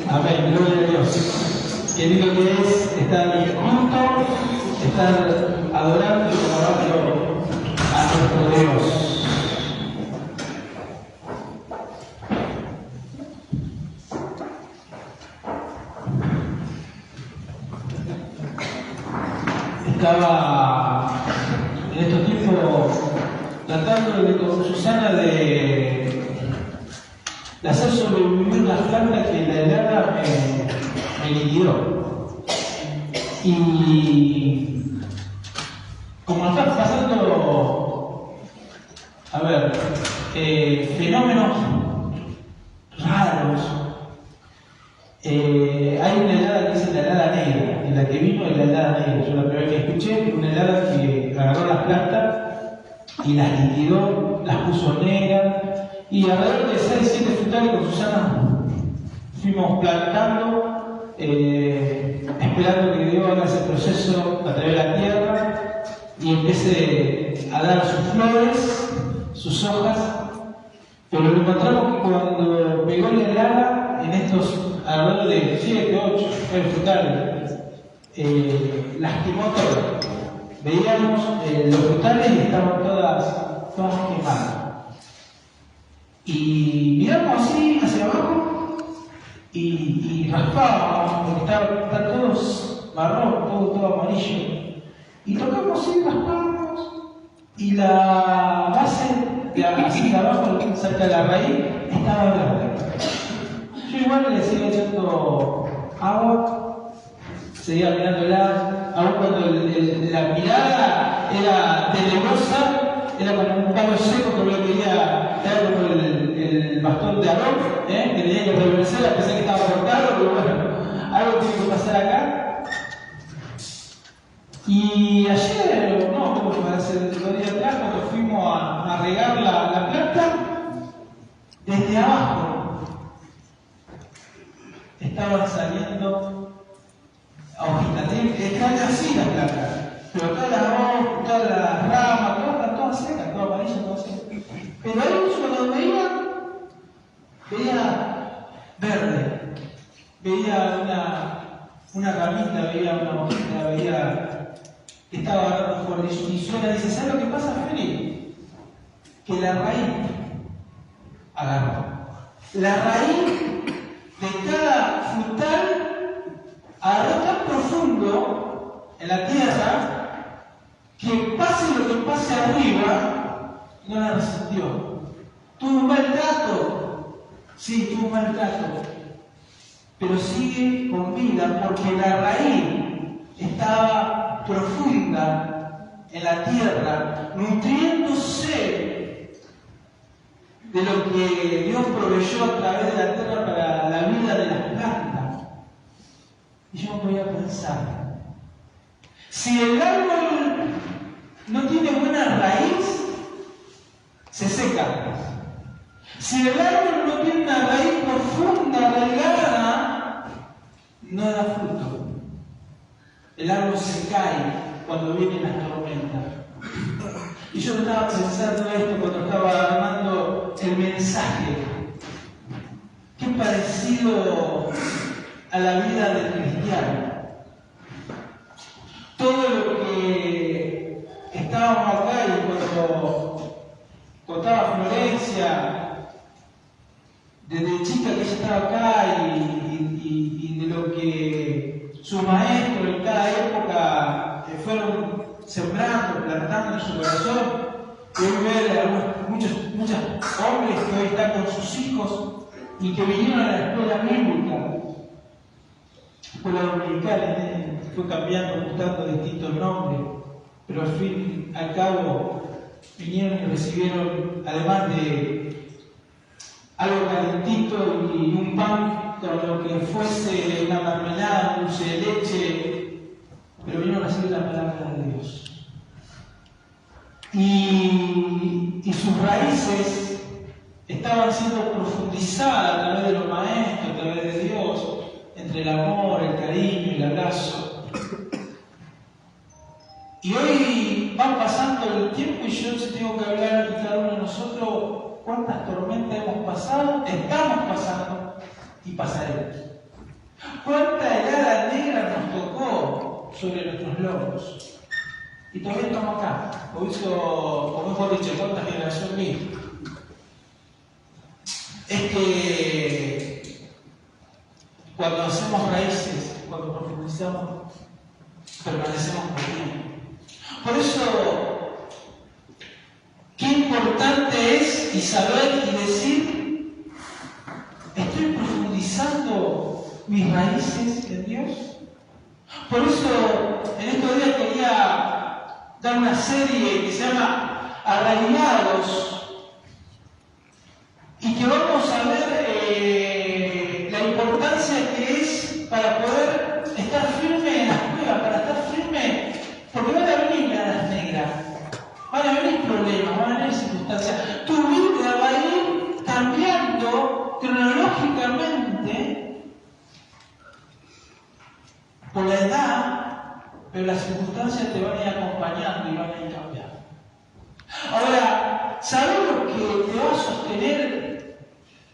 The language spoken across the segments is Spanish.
Amén, gloria a Dios. Qué lindo que es estar juntos, estar adorando y alabando a nuestro Dios. Estaba en estos tiempos tratando con Susana de hacer sobrevivir una planta que la helada me liquidó. Y como está pasando, fenómenos raros, hay una helada que es la helada negra, en la que vino la helada negra. Yo la primera vez que escuché, una helada que agarró las plantas y las liquidó, las puso negras. Y alrededor de 6-7 frutales con Susana fuimos plantando, esperando que Dios haga ese proceso a través de la tierra y empiece a dar sus flores, sus hojas. Pero lo encontramos que cuando pegó la helada, en estos alrededor de 7-8 frutales, lastimó todo. Veíamos los frutales y estaban todas quemadas. Y miramos así hacia abajo y raspábamos, porque está todo marrón, todo amarillo. Y tocamos así, raspábamos, y la base así de abajo, cerca de la raíz, estaba verde. Yo igual le seguía echando agua, seguía mirándola, aún cuando la mirada era tenebrosa. Era como un palo seco que yo quería dar como el bastón de Aarón, que tenía que reverdecer, a pesar que estaba cortado, pero bueno, algo tiene que pasar acá. Y ayer, como para hacer 2 días atrás, cuando fuimos a regar la planta, desde abajo estaban saliendo hojitas, están así las plantas, pero todas las hojas, todas las ramas, todas secas, todas amarillas, todas secas. Pero ahí cuando veía verde, veía una ramita, veía una hojita, veía que estaba agarrando fuerte. Y suena, dice, ¿sabes lo que pasa, Feli? Que la raíz agarró. La raíz de cada frutal agarró tan profundo en la tierra que pase lo que pase arriba, no la resintió. Tuvo un mal trato, sí, tuvo un mal trato, pero sigue con vida porque la raíz estaba profunda en la tierra, nutriéndose de lo que Dios proveyó a través de la tierra para la vida de las plantas. Y yo me voy a pensar, si el árbol no tiene buena raíz, se seca. Si el árbol no tiene una raíz profunda, arraigada, no da fruto. El árbol se cae cuando vienen las tormentas. Y yo estaba pensando esto cuando estaba armando el mensaje. Qué parecido a la vida del cristiano. Todo lo que estábamos acá y cuando contaba Florencia, desde chica que ella estaba acá y de lo que sus maestros en cada época fueron sembrando, plantando en su corazón, y hoy ver a muchos hombres que hoy están con sus hijos y que vinieron a la escuela bíblica, escuela dominical, fue cambiando, buscando distintos nombres, pero al fin y al cabo vinieron y recibieron, además de algo calentito y un pan con lo que fuese una mermelada, un dulce de leche, pero vinieron a recibir la palabra de Dios. Y sus raíces estaban siendo profundizadas a través de los maestros, a través de Dios, entre el amor, el cariño, el abrazo. Y hoy va pasando el tiempo y yo tengo que hablar de cada uno de nosotros cuántas tormentas hemos pasado, estamos pasando y pasaremos. Cuánta helada negra nos tocó sobre nuestros lomos. Y todavía estamos acá. O mejor dicho, cuánta generación mía. Es que cuando hacemos raíces, cuando profundizamos, permanecemos por tiempo. Por eso, qué importante es y saber y decir, ¿estoy profundizando mis raíces en Dios? Por eso, en estos días quería dar una serie que se llama Arraigados y que vamos a ver la importancia que es para poder estar firme en las pruebas, para estar firme, porque van a venir heladas negras, van a venir problemas, van a venir circunstancias. Tu vida va a ir cambiando cronológicamente por la edad, pero las circunstancias te van a ir acompañando y van a ir cambiando. Ahora, ¿sabes lo que te va a sostener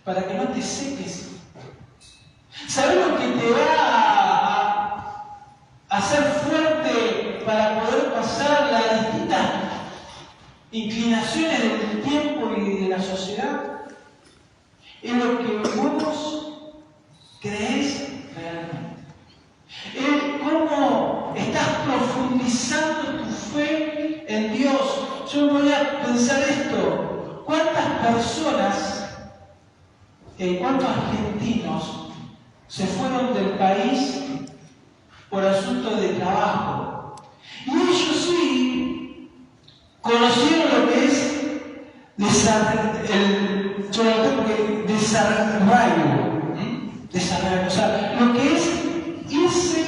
para que no te seques? ¿Sabes lo que te va a hacer fuerte para poder pasar las distintas inclinaciones del tiempo y de la sociedad? Es lo que vos crees realmente. Es cómo estás profundizando tu fe en Dios. Yo voy a pensar esto. ¿Cuántas personas, cuántos argentinos se fueron del país por asuntos de trabajo? Y ellos sí conocieron lo que es desarraigo, o sea, lo que es irse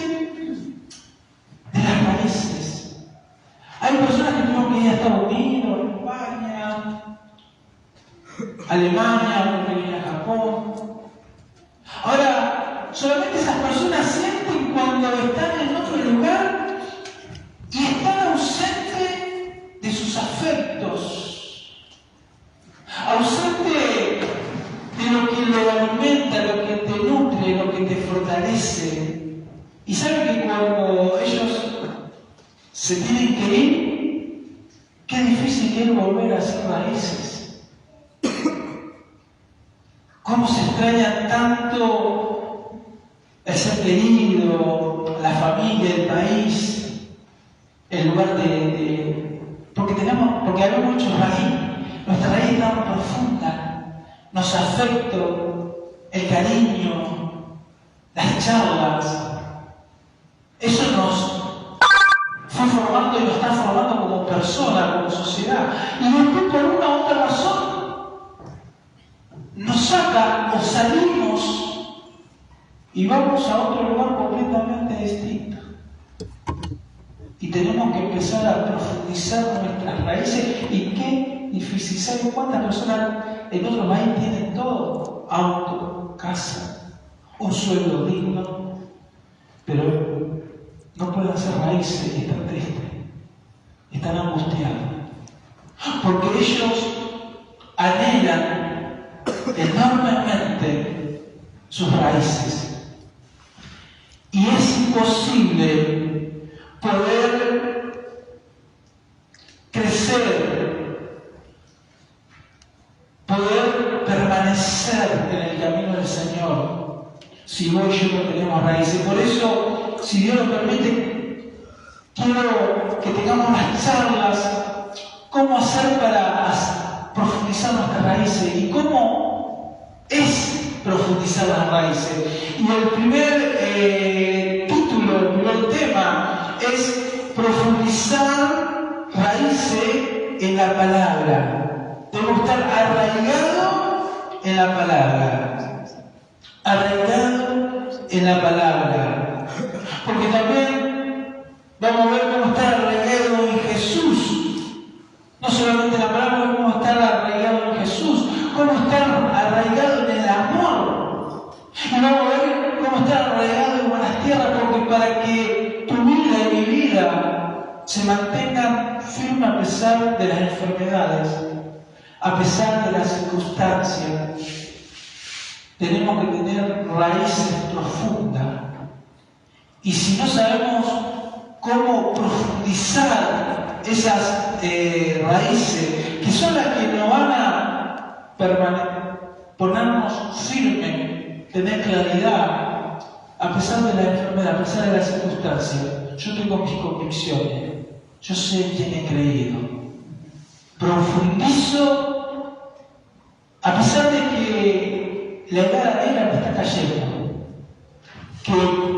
de las raíces. Hay personas que tuvieron que ir a Estados Unidos, España, Alemania, otros que vienen a Japón. Ahora, solamente esas personas sienten cuando están en otro lugar y están ausentes de sus afectos, ausente de lo que lo alimenta, lo que te nutre, lo que te fortalece. Y saben que cuando ellos se tienen que ir, qué difícil es volver a hacer raíces. Cómo se extraña tanto el ser querido, la familia, el país, el lugar porque habemos hecho raíz. Nuestra raíz es tan profunda, nos afecta el cariño, las charlas. Eso nos fue formando y nos está formando como persona, como sociedad. Y después, por una u otra razón, nos saca o salimos y vamos a otro lugar completamente distinto. Y tenemos que empezar a profundizar nuestras raíces. Y qué difícil. ¿Saben cuántas personas en otro país tienen todo? Auto, casa, un sueldo digno, pero no pueden hacer raíces y están tristes, están angustiados. Porque ellos anhelan enormemente sus raíces. Y es imposible poder crecer, poder permanecer en el camino del Señor si vos y yo no tenemos raíces. Por eso, si Dios lo permite, quiero que tengamos unas charlas, cómo hacer para profundizar nuestras raíces y cómo es profundizar las raíces. Y el primer título, el primer tema es profundizar raíces en la palabra. Tenemos que estar arraigado en la palabra. Arraigado en la palabra. Porque también vamos a ver cómo estar arraigado en Jesús. No solamente en la palabra, cómo estar arraigado en Jesús. Cómo estar arraigado en el amor. Y vamos a ver cómo estar arraigado en buenas tierras, porque para que tu vida y mi vida se mantengan firmes a pesar de las enfermedades, a pesar de las circunstancias, tenemos que tener raíces profundas. Y si no sabemos cómo profundizar esas raíces, que son las que nos van a ponernos firmes, tener claridad, a pesar de la enfermedad, a pesar de las circunstancias, yo tengo mis convicciones, yo sé en quién he creído. Profundizo, a pesar de que la edad negra me está cayendo, que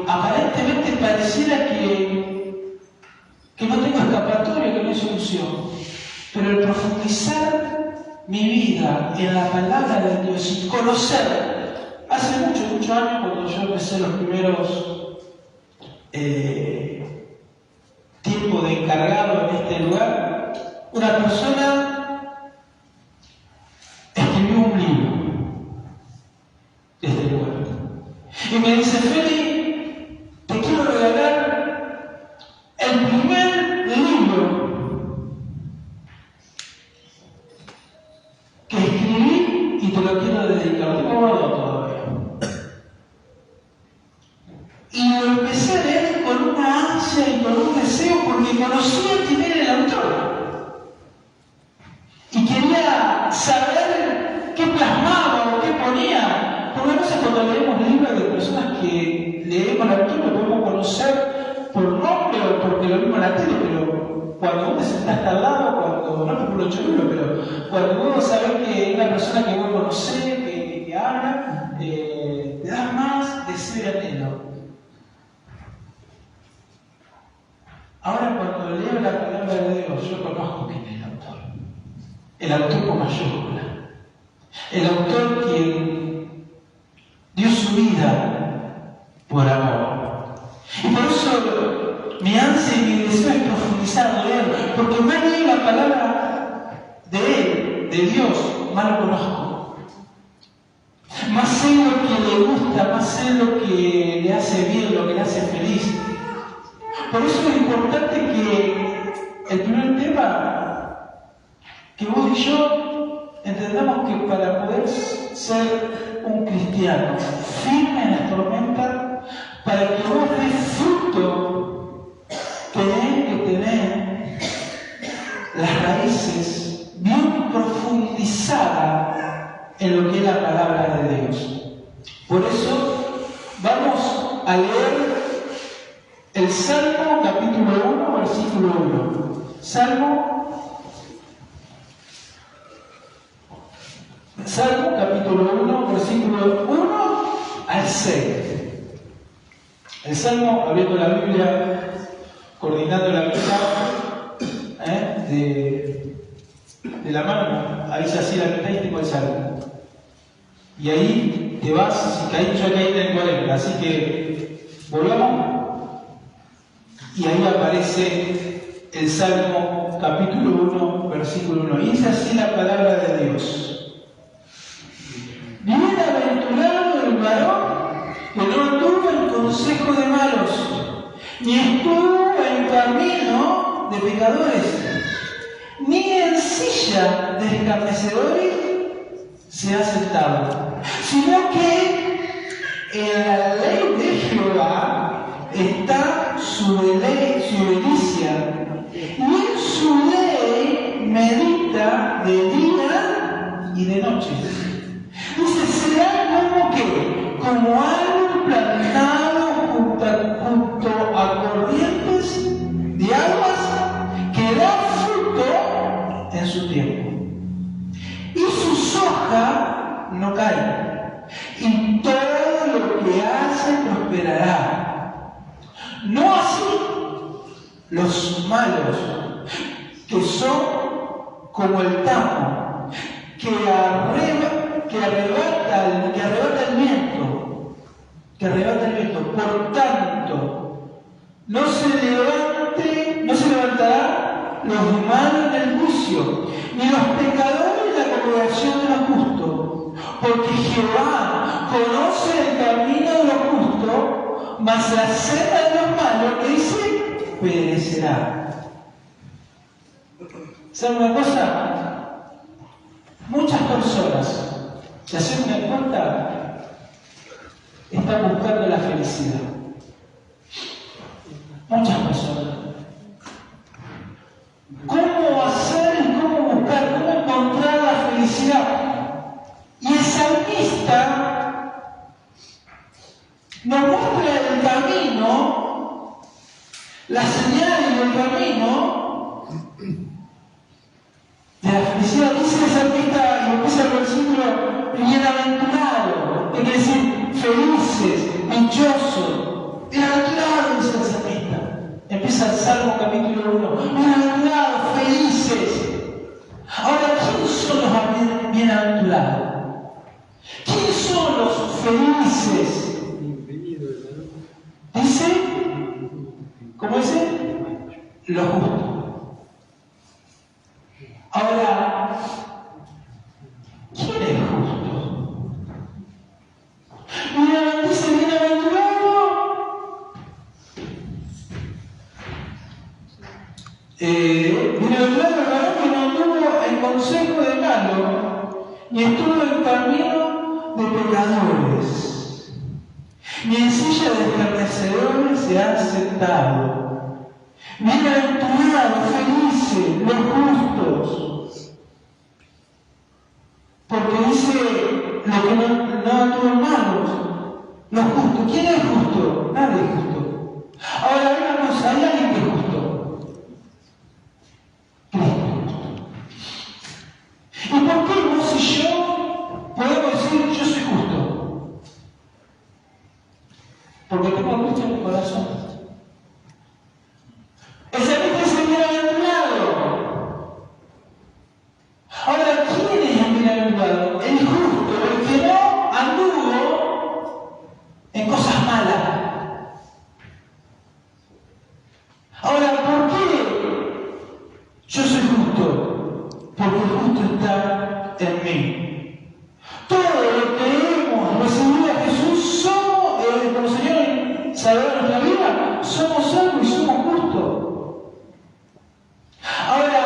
aparentemente pareciera que no tengo escapatoria, que no hay solución, pero el profundizar mi vida en la palabra de Dios y conocer, hace muchos años cuando yo empecé los primeros tiempos de encargado en este lugar, una persona escribió un libro de este lugar y me dice: Feli, te quiero regalar el primer libro que escribí y te lo quiero dedicar. Lo tengo guardado todavía. Y lo empecé a leer con una ansia y con un deseo porque conocía quién era el autor. Y quería saber qué plasmaba o qué ponía. Porque a veces cuando leemos libros de personas que leemos el autor lo podemos conocer por nombre o porque lo vimos en la tele, pero cuando uno se está al lado, no por lo chulo, pero cuando uno sabe que es una persona que vos conocés, que habla, te da más deseo y anhelo. Ahora cuando leo la palabra de Dios, yo conozco quién es el autor. El autor con mayúscula. El autor quien dio su vida por amor. Y por eso mi ansia y mi deseo es profundizar en Él, porque más leo la palabra de Él, de Dios, más lo conozco. Más sé lo que le gusta, más sé lo que le hace bien, lo que le hace feliz. Por eso es importante que el primer tema, que vos y yo entendamos que para poder ser un cristiano firme en las tormentas, para que vos des fruto, tenés que tener las raíces bien profundizadas en lo que es la palabra de Dios. Por eso vamos a leer el Salmo capítulo 1, versículo 1. Salmo capítulo 1, versículo 1 al 6. El Salmo, abriendo la Biblia, coordinando la mitad de la mano, ahí se hacía la mitad y tengo el Salmo. Y ahí te vas, si caí, yo caí en el 40, así que volvamos. Y ahí aparece el Salmo capítulo 1, versículo 1. Y dice así la palabra de Dios: Bienaventurado el varón que no anduvo en consejo de malos, ni estuvo en camino de pecadores, ni en silla de escarnecedores se ha sentado, sino que en la ley de Jehová está su delicia, y en su ley medita de día y de noche. Dice: será como que, como árbol plantado junto a corrientes de aguas, que da fruto en su tiempo, y sus hojas no caen, y todo lo que hace prosperará. No así los malos, que son como el tamo que arrebata el viento. Por tanto, no se levantará los de mal en el juicio, ni los pecadores en la congregación de los justos, porque Jehová conoce el camino de los justos, mas la senda de los malos, que dice, perecerá. ¿Saben una cosa? Muchas personas, si hacen una encuesta, están buscando la felicidad. Muchas personas. ¿Cómo hacer y cómo buscar, cómo encontrar la felicidad? Y el salmista nos muestra el camino, la señal y el camino de la felicidad. Dice el salmista, y empieza el versículo, bienaventurado, que quiere decir felices, dichosos, bienaventurados, dice el salmista. Empieza el Salmo capítulo 1, bienaventurados, felices. Ahora, ¿quiénes son los bienaventurados? ¿Quiénes son los felices? Dice, ¿cómo dice? Los justos. Ahora, ¿quién es justo? Dice bienaventurado. Bienaventurado el varón que no tuvo el consejo de malo, ni estuvo en camino de pecadores, ni en silla de escarnecedores se ha sentado. Bienaventurados, felices, los justos. Porque dice lo que no actúan malos, los justos. ¿Quién es justo? Nadie es justo. Ahora, hay una cosa, hay alguien que es justo. Cristo es justo. ¿Y por qué vos y yo podemos decir yo soy justo? Porque tengo a Cristo en mi corazón. El salmista es bienaventurado. Ahora, ¿quién es el bienaventurado? El justo, el que no anduvo en cosas malas. Ahora, ¿por qué yo soy justo? Porque el justo está en mí. Todo lo que hemos recibido a Jesús somos, como Señor y Salvador de nuestra vida, somos salvos y somos justos. Ahora,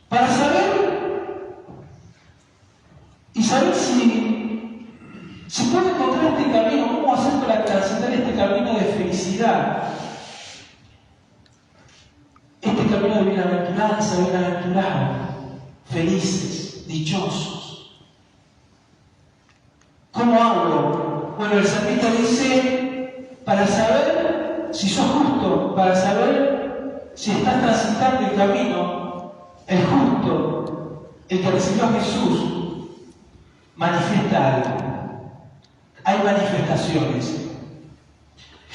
para saber y saber si puedo encontrar este camino, cómo hacer para transitar este camino de felicidad, este camino de bienaventuranza, bienaventurados, felices, dichosos. ¿Cómo hago? Bueno, el salmista dice, para saber si sos justo, para saber si estás transitando el camino, el justo, el que recibió a Jesús, manifiesta algo. Hay manifestaciones.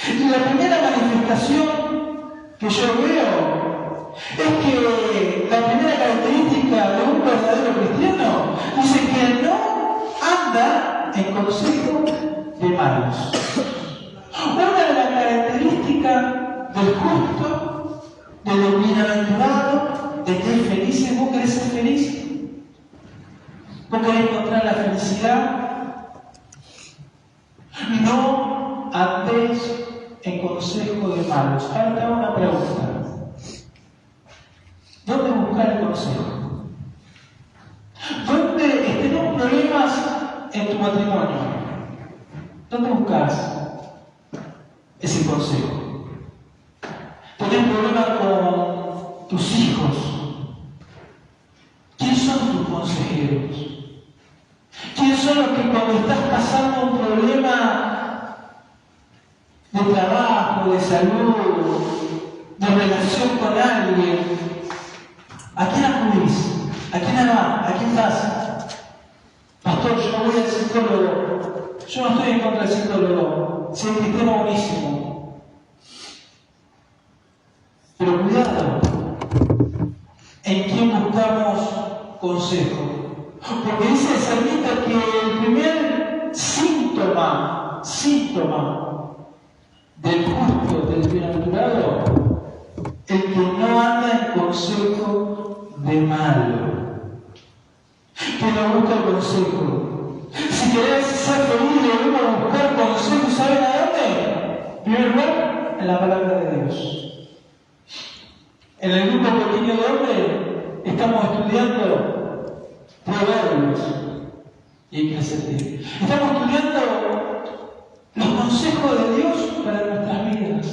Y la primera manifestación que yo veo es que la primera característica de un verdadero cristiano dice que no anda en consejo de malos. Una de las características del justo, del bienaventurado, de que es feliz, ¿vos querés ser feliz? ¿Vos querés encontrar la felicidad? No andés en consejo de malos. Ahora te hago una pregunta. ¿Dónde buscar el consejo? ¿Dónde tenés problemas en tu matrimonio? ¿Dónde buscas ese consejo? ¿Tenés problemas con tus hijos? ¿Quiénes son tus consejeros? ¿Quiénes son los que cuando estás pasando un problema de trabajo, de salud, de relación con alguien, a quién acudís? ¿A quién vas? ¿A quién vas? Pastor, yo no voy al psicólogo. Yo no estoy en contra del psicólogo. Soy cristiano buenísimo. Pero cuidado. ¿En quién buscamos consejo. Porque dice el salmista que el primer síntoma del justo, del bienaventurado, el que no anda en consejo de malo, que no busca el consejo. Si querés ser feliz, debemos buscar consejo. ¿Saben a dónde? En primer lugar, en la palabra de Dios. En el grupo pequeño de hombres estamos estudiando proverbios y hay que hacer. Estamos estudiando los consejos de Dios para nuestras vidas.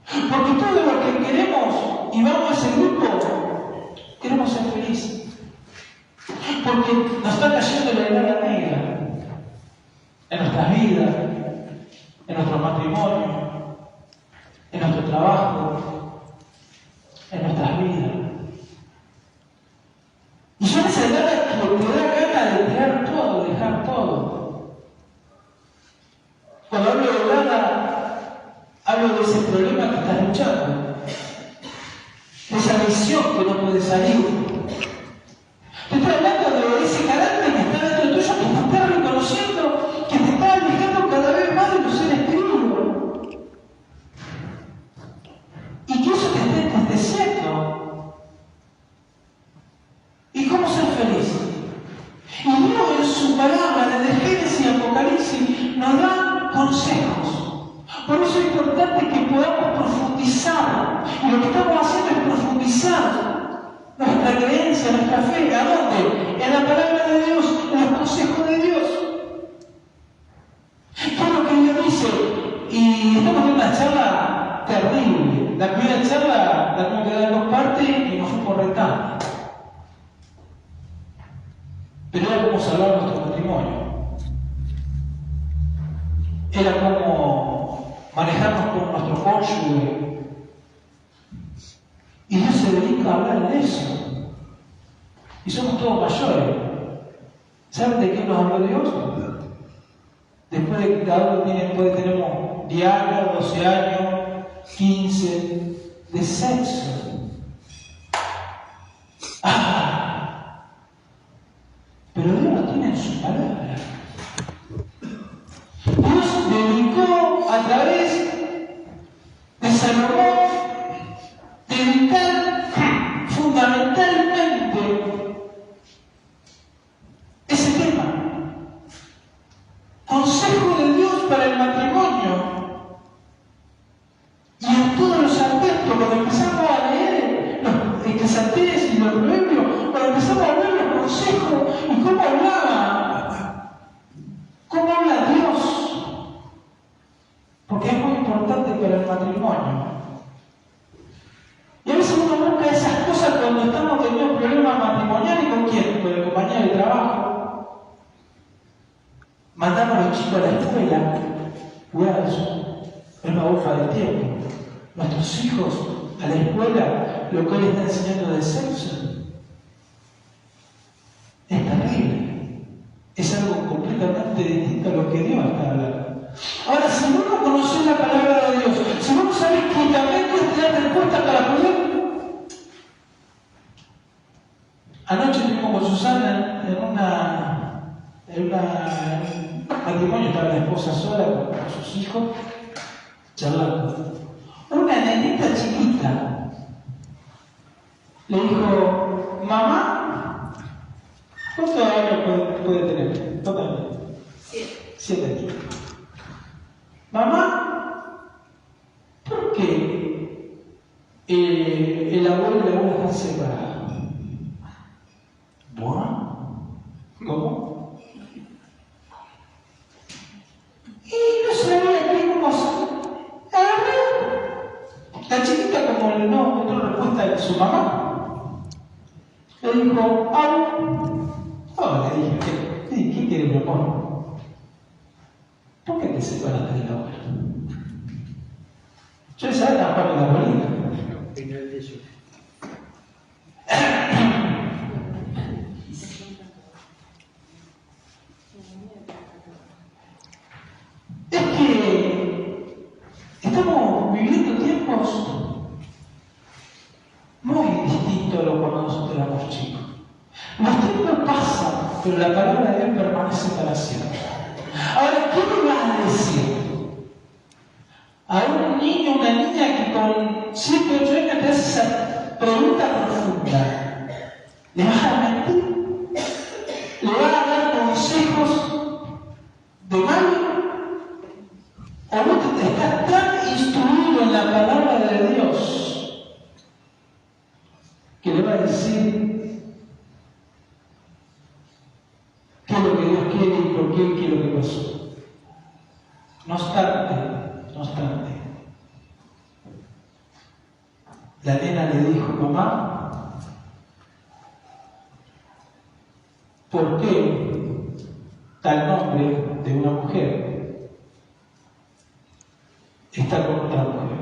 Porque todo lo que queremos y vamos a ese grupo, queremos ser felices. Porque nos está cayendo la helada negra en nuestras vidas, en nuestro matrimonio, en nuestro trabajo, en nuestras vidas. Y son esas heladas que te da ganas de tirar todo, dejar todo. Cuando hablo de helada, hablo de ese problema que estás luchando, de esa visión que no puede salir. Te estoy hablando de ese carácter que está dentro tuyo, que te está reconociendo, que te está alejando cada vez más de los seres queridos. Y que eso te está entristeciendo. ¿Y cómo ser feliz? Y Dios en su palabra, desde Génesis y Apocalipsis, nos da consejos. Por eso es importante que podamos profundizar. Y lo que estamos haciendo es profundizar nuestra creencia, nuestra fe. ¿A dónde? En la palabra de Dios, en los consejos de Dios. ¿Qué es lo que Dios dice? Y estamos en una charla terrible. La primera charla la tuvimos que dar en dos partes y nos fue por rentar. Pero era cómo salvar nuestro matrimonio. Era cómo manejarnos con nuestro cónyuge. Y Dios se dedica a hablar de eso. Y somos todos mayores. ¿Saben de qué nos habló Dios? Después de que cada uno tenemos 10 años, 12 años, 15, de sexo. Pero Dios lo tiene en su palabra. Dios dedicó a través de Salomón dedicar fundamentalmente ese tema. Consejo de Dios para el matrimonio. Y en todos los aspectos, cuando empezamos a leer los Eclesiastés y los Proverbios, cuando empezamos a ver los consejos y cómo habla Dios. Porque es muy importante para el matrimonio. Y a veces uno busca esas cosas cuando estamos teniendo problemas matrimoniales. ¿Con quién? Con el compañero de trabajo. Mandamos a los chicos a la escuela. Cuidado, es una bolsa de tiempo. Nuestros hijos a la escuela, lo que hoy está enseñando de sexo, es terrible. Es algo completamente distinto a lo que Dios está hablando. Ahora, si vos no conocés la palabra de Dios, si vos no sabés que también Dios te da respuesta para poder. Anoche estuvimos con Susana en un matrimonio, estaba la esposa sola con sus hijos, charlando. Una nenita chiquita le dijo: mamá, ¿cuántos años puede tener? ¿Cuántos años? 7. Mamá, ¿por qué el abuelo y la abuela están separados? ¿Bueno? ¿Cómo? Y no sabía qué cosa. La chiquita, como no encontró respuesta de su mamá, le dijo: le dije, ¿qué quiere mi amor? ¿Por qué te separaste de la abuela? Yo esa era para la abuelita. Es que estamos viviendo tiempos muy distintos a lo que nosotros éramos chicos. Los tiempos pasan, pero la palabra de Dios permanece para siempre. Ahora, ¿qué le vas a decir a un niño o una niña que con 7 o 8 años te hace esa pregunta profunda? ¿Le vas a mentir? ¿Le vas a dar consejos de mal? ¿O vos estás tan instruido en la palabra de Dios que le vas a decir qué es lo que Dios quiere y por qué quiere lo que pasó? No obstante, la nena le dijo: mamá, ¿por qué tal nombre de una mujer está con otra mujer?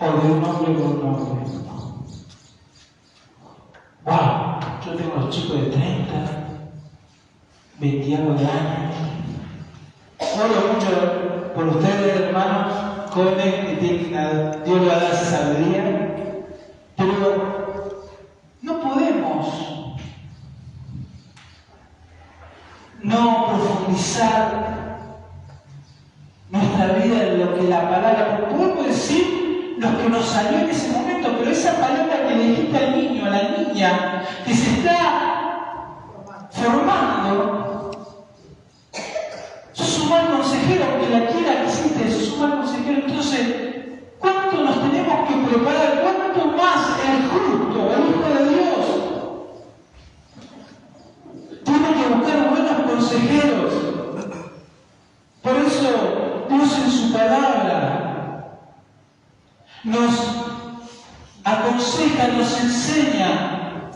O de un hombre con un hombre. ¡Wow! Yo tengo unos chicos de 30, 20 algo de años. Oro mucho por ustedes, hermanos jóvenes, que tienen, Dios les va a dar sabiduría, pero no podemos no profundizar nuestra vida en lo que la palabra, podemos decir lo que nos salió en ese momento, pero esa palabra que le dijiste al niño, a la niña, que se está formando, sos un mal consejero, aunque la quiera que existe, sos un mal consejero. Entonces, ¿cuánto nos tenemos que preparar? ¿Cuánto más el justo, el Hijo de Dios, tiene que buscar buenos consejeros? Por eso, Dios en su palabra nos aconseja, nos enseña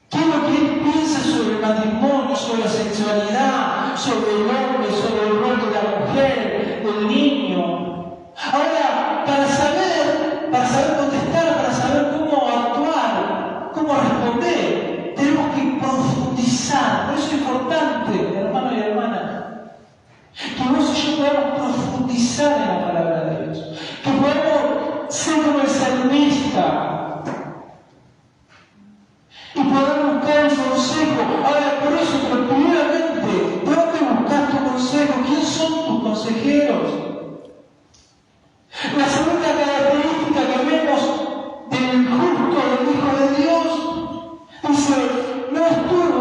qué es lo que Él piensa sobre el matrimonio, sobre la sexualidad, sobre el hombre, sobre el rol de la mujer, del niño. Ahora, para saber contestar, para saber cómo actuar, cómo responder, tenemos que profundizar. Por eso es importante, hermano y hermana, que vos y yo podamos profundizar en la palabra de Dios, que podamos ser como el salmista y poder buscar el consejo. Ahora, por eso, pero primeramente, ¿dónde buscar tu consejo? ¿Quién son tus consejeros? La segunda característica que vemos del justo, del Hijo de Dios, dice: no estuvo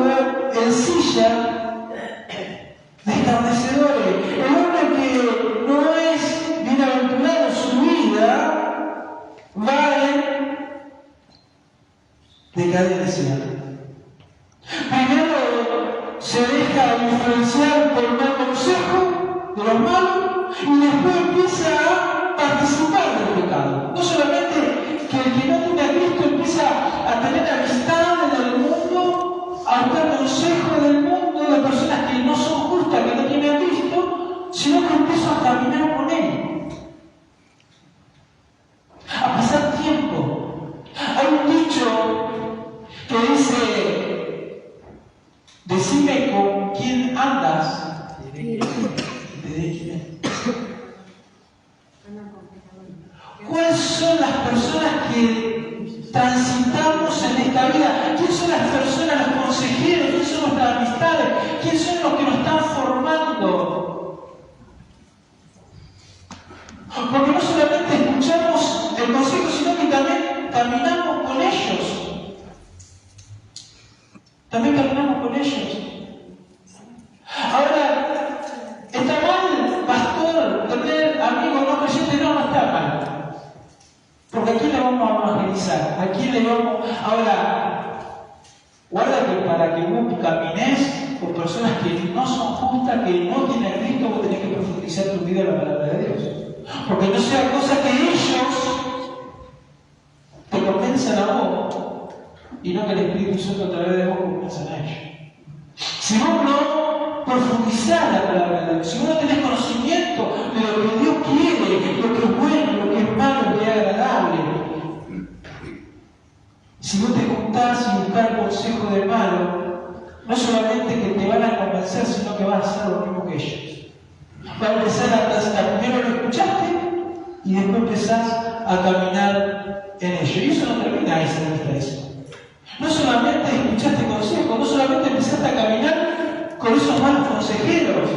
en silla de escarnecedores. El hombre que no es bienaventurado en su vida va en decadencia. Primero se deja influenciar por el mal consejo de los malos y después empieza a participar del pecado. No solamente que el que no tiene a Cristo empieza a tener amistades del mundo, a buscar consejo del mundo de personas que no son justas, que no tienen a Cristo, sino que empieza a caminar con Él, a pasar tiempo. Hay un dicho que dice: decime con quién andas. ¿Cuáles son las personas que transitamos en esta vida? ¿Quiénes son las personas, los consejeros? ¿Quiénes son nuestras amistades? ¿Quiénes son los que nos están formando? Porque no solamente escuchamos el consejo, sino que también caminamos con ellos. También caminamos con ellos. Ahora, ¿está mal, pastor, tener amigos no creyentes? No, no está mal. Porque ¿a quién le vamos a evangelizar? ¿A quién le vamos? Ahora, guarda que para que vos camines con personas que no son justas, que no tienen a Cristo, vos tenés que profundizar tu vida en la palabra de Dios. Porque no sea cosa que ellos te convenzan a vos y no que el Espíritu Santo a través de vos convenzan a ellos. Si vos no profundizás la palabra de Dios, si vos no tenés conocimiento de lo que Dios quiere, lo que es bueno, lo que es malo, lo que es agradable, si vos te juntás y buscás el consejo del malo, no solamente que te van a convencer, sino que vas a hacer lo mismo que ellos. Va a empezar a primero a caminar en ello. Y eso no termina ahí, eso. No solamente escuchaste consejos, no solamente empezaste a caminar con esos malos consejeros.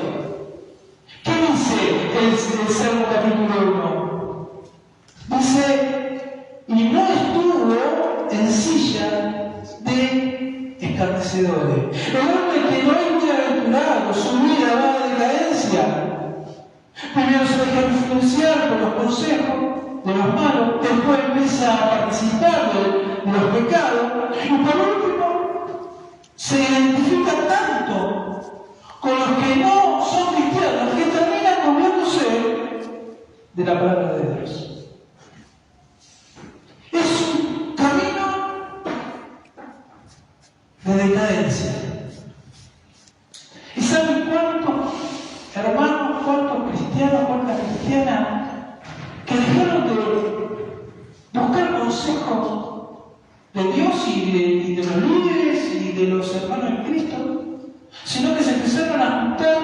¿Qué dice el Salmo capítulo 1? Dice, y no estuvo en silla de escarnecedores. El hombre que no es muy aventurado, su vida va a decadencia. Primero se deja influenciar por los consejos de los malos, después empieza a participar de los pecados, y por último se identifica tanto con los que no son cristianos que terminan comiéndose de la palabra de Dios. Es un camino de decadencia. ¿Y saben cuántos hermanos, cuántos cristianos, cuántas cristianas que dejaron de buscar consejos de Dios y de los líderes y de los hermanos en Cristo, sino que se empezaron a juntar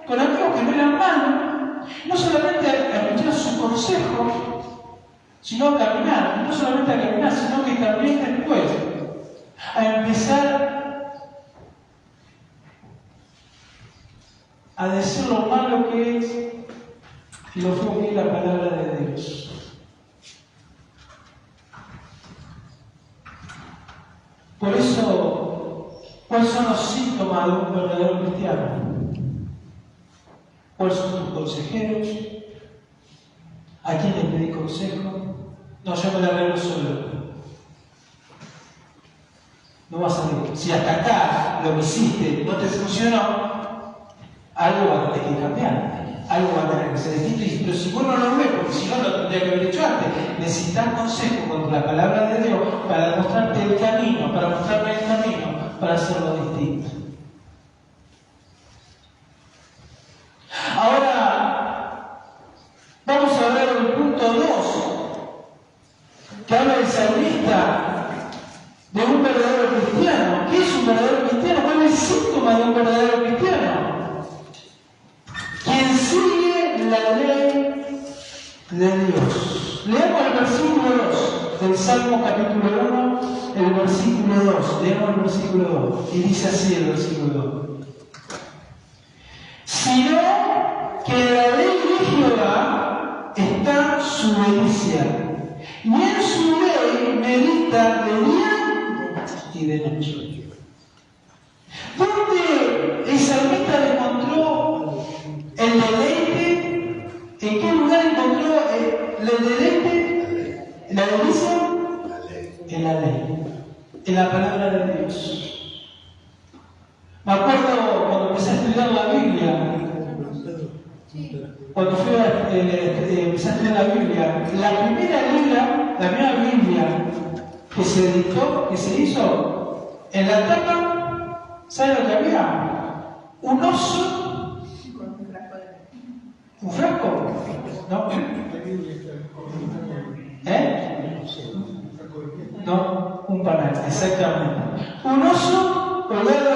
con amigos que no eran malos, no solamente a escuchar sus consejos, sino a caminar, no solamente a caminar, sino que también después a empezar a decir lo malo que es y lo feo que es la palabra de Dios. Por eso, ¿cuáles son los síntomas de un verdadero cristiano? ¿Cuáles son tus consejeros? ¿A quién le pedí consejo? No, yo me la arreglo solo. No vas a ver. Si hasta acá lo que hiciste no te funcionó, algo va a tener que cambiar. Algo va a tener que ser distinto. Pero si vos no lo ves, porque si no lo tendría que haber hecho antes, necesitas consejo con la palabra de Dios para mostrarte el camino, para mostrarme el camino, para hacerlo distinto. Ahora, vamos a ver el punto 2, que habla el salmista de un verdadero cristiano. ¿Qué es un verdadero cristiano? ¿Cuál es el síntoma de un verdadero cristiano? Quien sigue la ley de Dios. Leemos el versículo 2 del Salmo capítulo 1, el versículo 2. Leemos el versículo 2. Y dice así el versículo 2. Sino que en la ley de Jehová está su delicia, y en su ley medita de día y de noche. ¿Dónde el salmista encontró el deleite? ¿En qué lugar encontró el deleite? ¿La delicia? En la ley, en la palabra de Dios. Me acuerdo cuando empecé a estudiar la Biblia, cuando empecé a estudiar la Biblia, la primera Biblia que se editó, que se hizo, en la tapa, ¿saben lo que había? Un oso. ¿Un frasco? ¿No? No, un panal, exactamente. Un oso colgado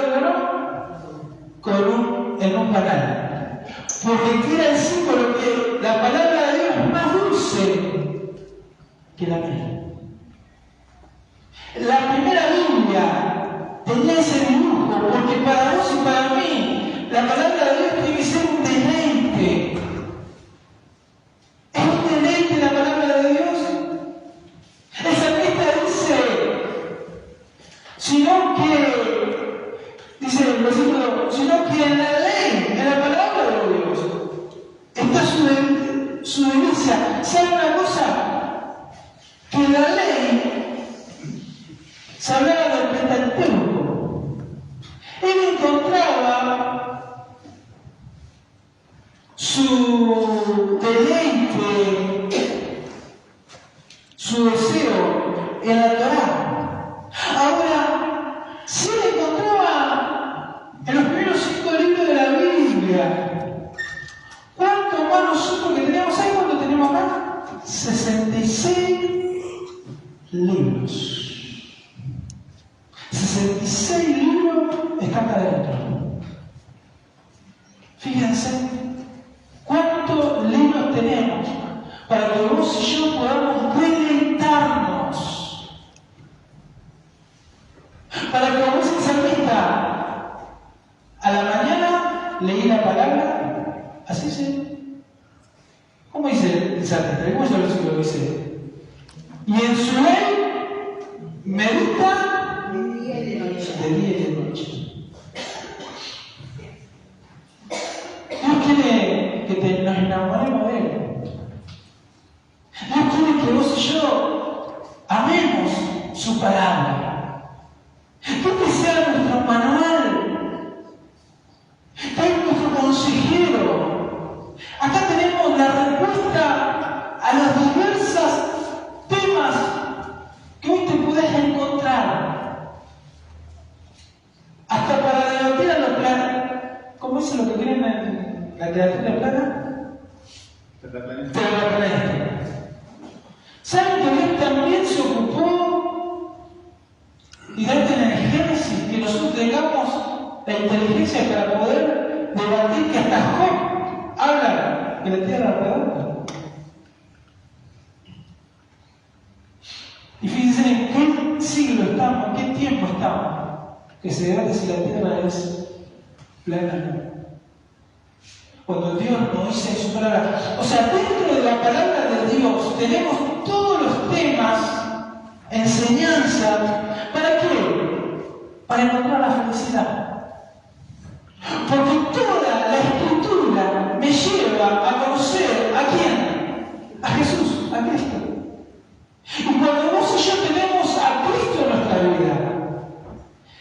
en un panal. Porque era el símbolo que la palabra de Dios es más dulce que la miel. La primera Biblia tenía ese dibujo, porque para vos y para mí, la palabra de Dios tiene que ser un deleite. ¿Es un deleite la palabra de Dios? El salmista dice el versículo, sino que en la ley, en la palabra de Dios, está su delicia. ¿Sabe una cosa? Que en la ley se hablaba del Pentateuco. Él encontraba su deleite, su deseo en la Torá. Ahora, si él encontraba en los primeros 5 libros de la Biblia, ¿cuánto más nosotros que tenemos ahí? ¿Cuánto tenemos acá? 66 libros. 66 libros están acá adentro. Fíjense cuántos libros tenemos para que vos y yo podamos el salmista. ¿Cómo es el versículo que dice? Y en su ley medita de día y de noche. Dios quiere que nos enamoremos de Él. Dios quiere que vos y yo amemos su palabra. Que sea nuestro manual, que es nuestro consejero. Acá tenemos la respuesta a los diversos temas que hoy te puedes encontrar. Hasta para debatir a los planos. ¿Cómo es lo que creen en la literatura plana? Terraplanista. ¿Saben que Dios también se ocupó y darte en el Génesis que nosotros tengamos la inteligencia para poder debatir que hasta Job habla de la tierra redonda? Y fíjense en qué siglo estamos, en qué tiempo estamos, que se debate si la tierra es plana o no. Cuando Dios nos dice en su palabra, o sea, dentro de la palabra de Dios tenemos todos los temas, enseñanza, ¿para qué? Para encontrar la felicidad. Porque toda la escritura me lleva a conocer ¿a quién? A Jesús, a Cristo. Y cuando vos y yo tenemos a Cristo en nuestra vida,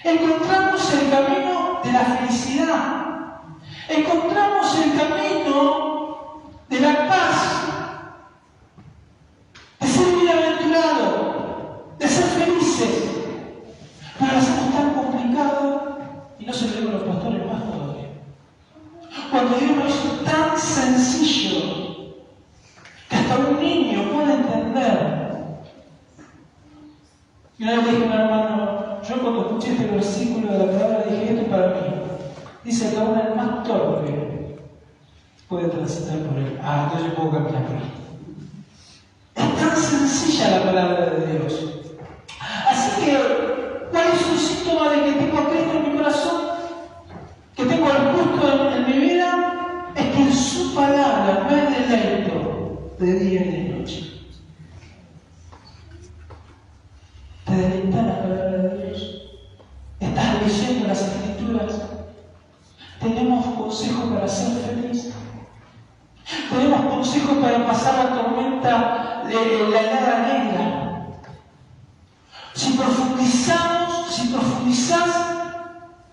encontramos el camino de la felicidad. Encontramos el camino de la paz, de ser bienaventurado, de ser felices. Pero lo hacemos tan complicado y no se lo digo a los pastores más todavía. Cuando Dios lo hizo tan sencillo que hasta un niño puede entender. Y una vez le dije a un hermano, yo cuando escuché este versículo de la palabra dije, esto es para mí. Dice que aún el más torpe puede transitar por él. Entonces yo puedo caminar por él. Es tan sencilla la palabra de Dios. Así que, ¿cuál es un síntoma de que tengo a Cristo en mi corazón? Que tengo al justo en mi vida. Es que en su palabra me deleito de día y de noche. ¿Te deleita la palabra de Dios? ¿Estás leyendo las Escrituras? ¿Tenemos consejos para ser feliz? ¿Tenemos consejos para pasar la tormenta de la helada negra? Si profundizás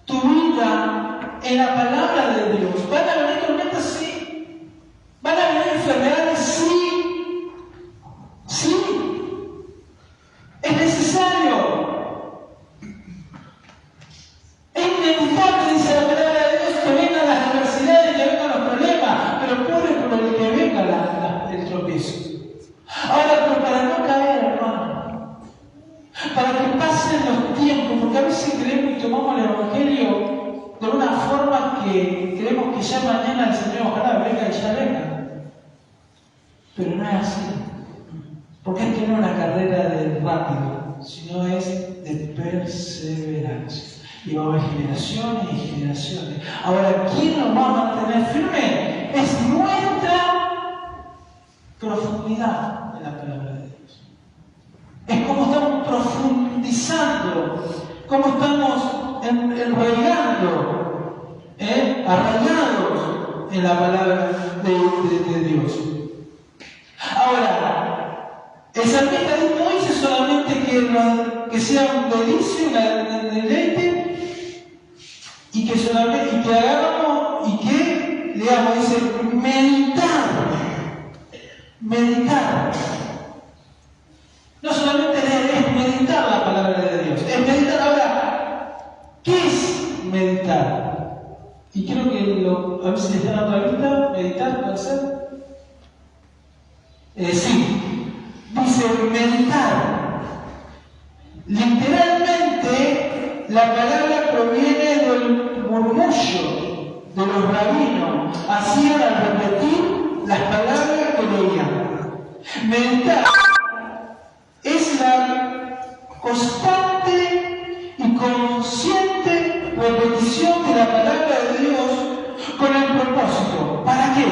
tu vida en la palabra de Dios, ¿van a venir tormentas? Sí. ¿Van a venir enfermedades? Sí. Sí. Es necesario. Es inevitable, dice la palabra de Dios, que vengan las adversidades, que vengan los problemas, pero corre por el que venga el tropiezo. Ahora, pero para no caer, hermano, para que pasen los tiempos, porque a veces creemos y tomamos el Evangelio de una forma que creemos que ya mañana el Señor ojalá venga y ya venga. Pero no es así. Porque esto no es una carrera de rápido, sino es de perseverancia. Y va a haber generaciones y generaciones. Ahora, ¿quién nos va a mantener firme? Es nuestra profundidad en la palabra de Dios. Es como estamos profundizando, como estamos enrollando, arraigados en la palabra de Dios. Ahora, el salmista no dice solamente que sea un delicio, un deleite, y que hagamos y que leamos, dice meditar. No solamente leer, es meditar la palabra de Dios. Es meditar. Ahora, ¿qué es meditar? Y creo que a veces le están dando la vista, meditar, ¿puede ser? Sí. Dice meditar. Literalmente, la palabra proviene del murmullo de los rabinos. Hacían al repetir las palabras que leían. Meditar es la constante y consciente repetición de la palabra de Dios con el propósito. ¿Para qué?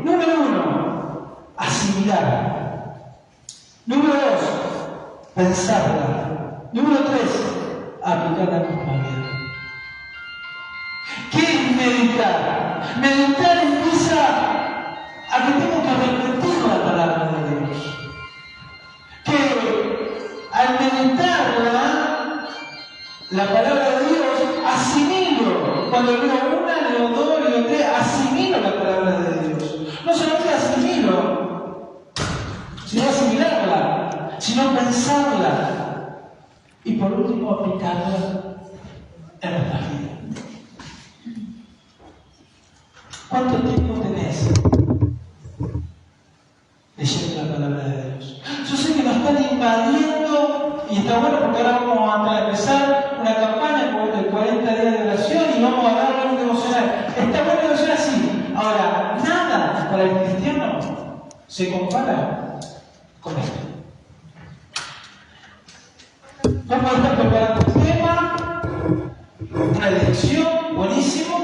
Número 1, asimilar investigar. Número 2, pensarla. Número 3, aplicarla en nuestra vida. ¿Qué es meditar? Meditar empieza a que tengo que repetir la palabra de Dios. Que al meditarla, la palabra de Dios, asimilo. Cuando leo una, leo dos, leo tres, asimilo la palabra de Dios. No solamente asimilo, sino asimilarla, sino pensarla. Y por último, aplicarla en nuestra vida. ¿Cuánto tiempo tenés leyendo la palabra de Dios? Yo sé que nos están invadiendo y está bueno porque ahora vamos a empezar una campaña de 40 días de oración y vamos a darle un devocional. Está bueno devocional así. Ahora, nada para el cristiano se compara con esto. Vos podés estar preparando un tema, una lección, buenísimo,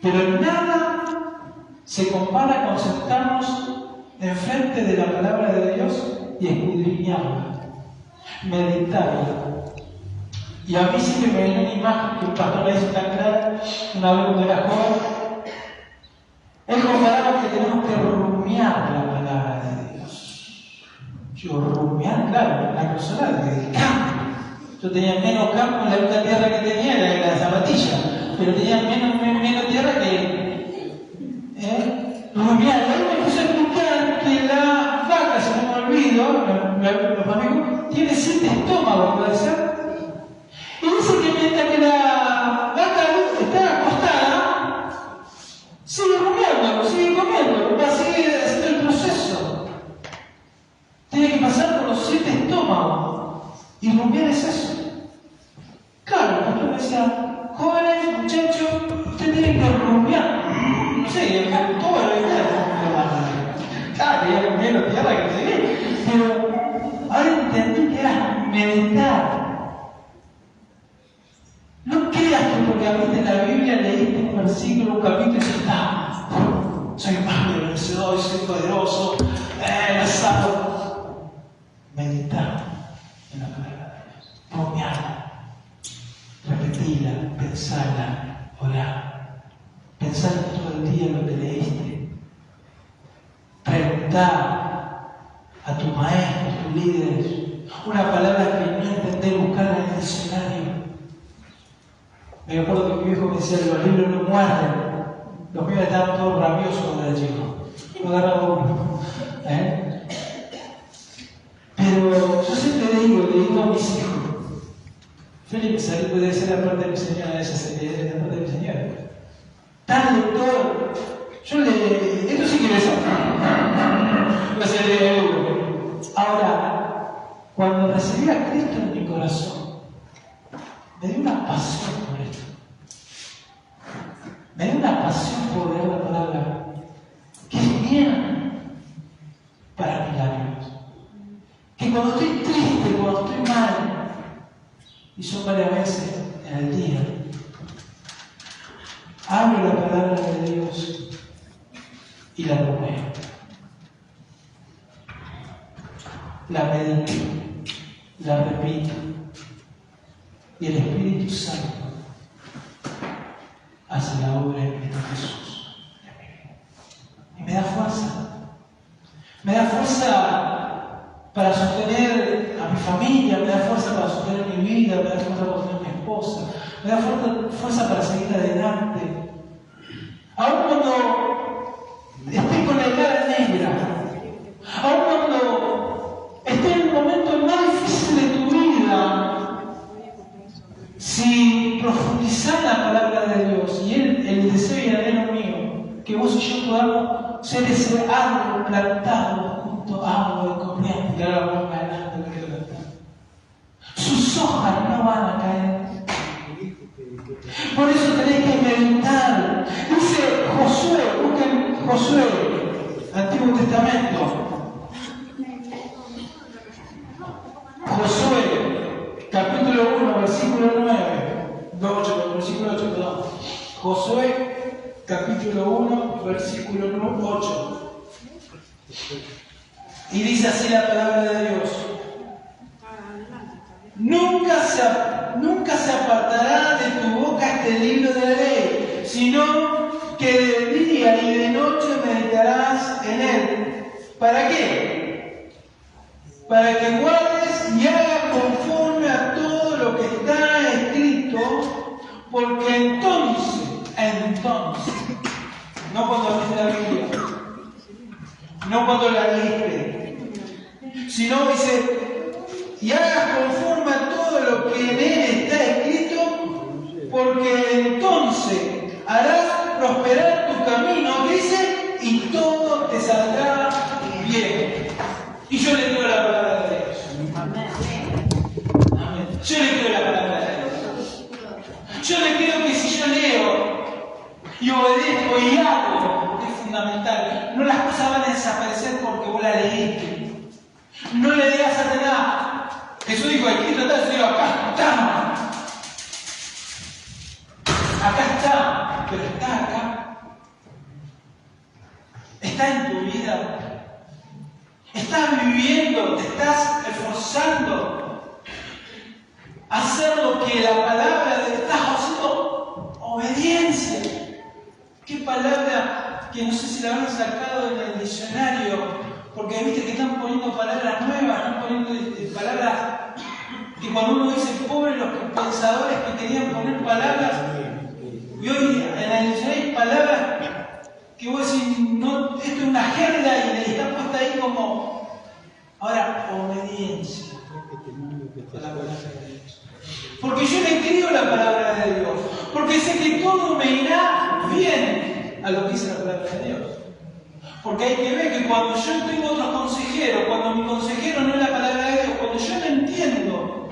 pero nada se compara con sentarnos enfrente de la palabra de Dios y escudriñarla, meditarla. Y a mí sí que me viene una imagen que un pastor me hizo tan clara una vez cuando era joven. Él comparaba que tenemos que rumiar la palabra de Dios. Yo, rumiar, claro, la persona del campo. Yo tenía menos campo en la única tierra que tenía, era la zapatilla, pero tenía menos tierra que. Rumiar. Él me puso a explicar que la vaca, si no me olvido, los amigos, tiene 7 estómagos, ¿puede ser? Y dice que mientras que la vaca está acostada, sigue rumiando, sigue comiendo, va a seguir haciendo el proceso. Tiene que pasar por los 7 estómagos. Y rumiar es eso. Claro, el pastor me decía, jóvenes, muchachos, ustedes tienen que rumiar. No sé, el campo todo lo que claro, que ya comí la tierra que seguí. Pero ahora entendí que era meditar. No creas que porque abriste la Biblia, leíste un versículo, un capítulo y ya está. Soy más que vencedor, soy poderoso, la saco. Meditar en la palabra de Dios. Rumiarla, repetirla, pensarla, orar. Pensar todo el día en lo que leíste. Preguntar a tu maestro, a tus líderes, una palabra que no entendés, buscarla en el diccionario. Me acuerdo que mi viejo me decía que los libros no muerden. Los míos estaban todos rabiosos cuando era chico. No agarraba uno. Pero yo siempre digo a mis hijos, Felipe, ¿sabes? Puede ser la parte de mi señora, esa sería la parte de mi señora. Tal lector, esto sí que es ahora, cuando recibí a Cristo en mi corazón, me dio una pasión por esto. Me dio una pasión por leer la palabra, que es bien para milagros. Que cuando estoy triste, cuando estoy mal, y son varias veces en el día, abro la palabra de Dios y la rumeo. La medito, la repito, y el Espíritu Santo hace la obra en Cristo Jesús en mi vida. Y me da fuerza. Me da fuerza para sostener a mi familia, me da fuerza para sostener mi vida, me da fuerza para sostener a mi esposa, me da fuerza para seguir adelante. Aún cuando esté con la cara negra, aún cuando esté en el momento más difícil de tu vida, si profundizás la palabra de Dios y el deseo y el anhelo mío, que vos y yo podamos ser ese árbol plantado junto a agua de corriente, que ahora vamos ganando, que quiero cantar. Sus hojas no van a caer. Por eso tenéis que meditar. Dice Josué, busquen Josué, Antiguo Testamento. Josué, capítulo 1, versículo 9. Versículo 8, perdón. Josué, capítulo 1, versículo 8. Y dice así la palabra de Dios. Nunca se apartará de tu boca este libro de la ley, sino que de día y de noche meditarás en él. ¿Para qué? Para que guardes y hagas conforme a todo lo que está escrito, porque entonces, no cuando abriste la Biblia, no cuando la leíste, sino dice, y hagas conforme a todo lo que en él está escrito, porque entonces harás prosperar tu camino, dice, y todo te saldrá bien. Y yo le digo la palabra de Dios. Amén. Yo le creo la palabra de Dios. Yo le creo que si yo leo y obedezco y hago, es fundamental. No las cosas van a desaparecer porque vos la leíste. No le digas a Satanás. Jesús dijo, escrito está, yo digo, acá está. Acá está, pero está acá. Está en tu vida. Estás viviendo, te estás esforzando a hacer lo que la palabra te está haciendo obediencia. ¿Qué palabra que no sé si la habrán sacado en el diccionario? Porque viste que están poniendo palabras nuevas, están poniendo palabras que cuando uno dice pobre los pensadores que querían poner palabras, y hoy en el diccionario hay palabras que vos decís, no, esto es una jerga y le está puesta ahí como, ahora, obediencia a la palabra de Dios. Porque yo le creo la palabra de Dios, porque sé que todo me irá bien a lo que dice la palabra de Dios. Porque hay que ver que cuando yo tengo otros consejeros, cuando mi consejero no es la palabra de Dios, cuando yo no entiendo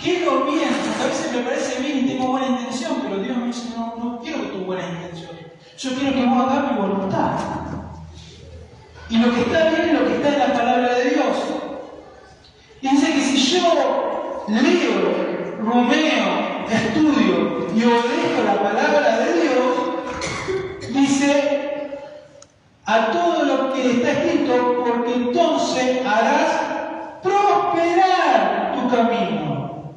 qué es lo bien, porque a veces me parece bien y tengo buena intención, pero Dios me dice, no quiero que tu buena intención. Yo quiero que vos hagas mi voluntad. Y lo que está bien es lo que está en la palabra de Dios. Y dice que si yo leo, rumeo, estudio y obedezco la palabra de Dios, dice a todo lo que está escrito, porque entonces harás prosperar tu camino.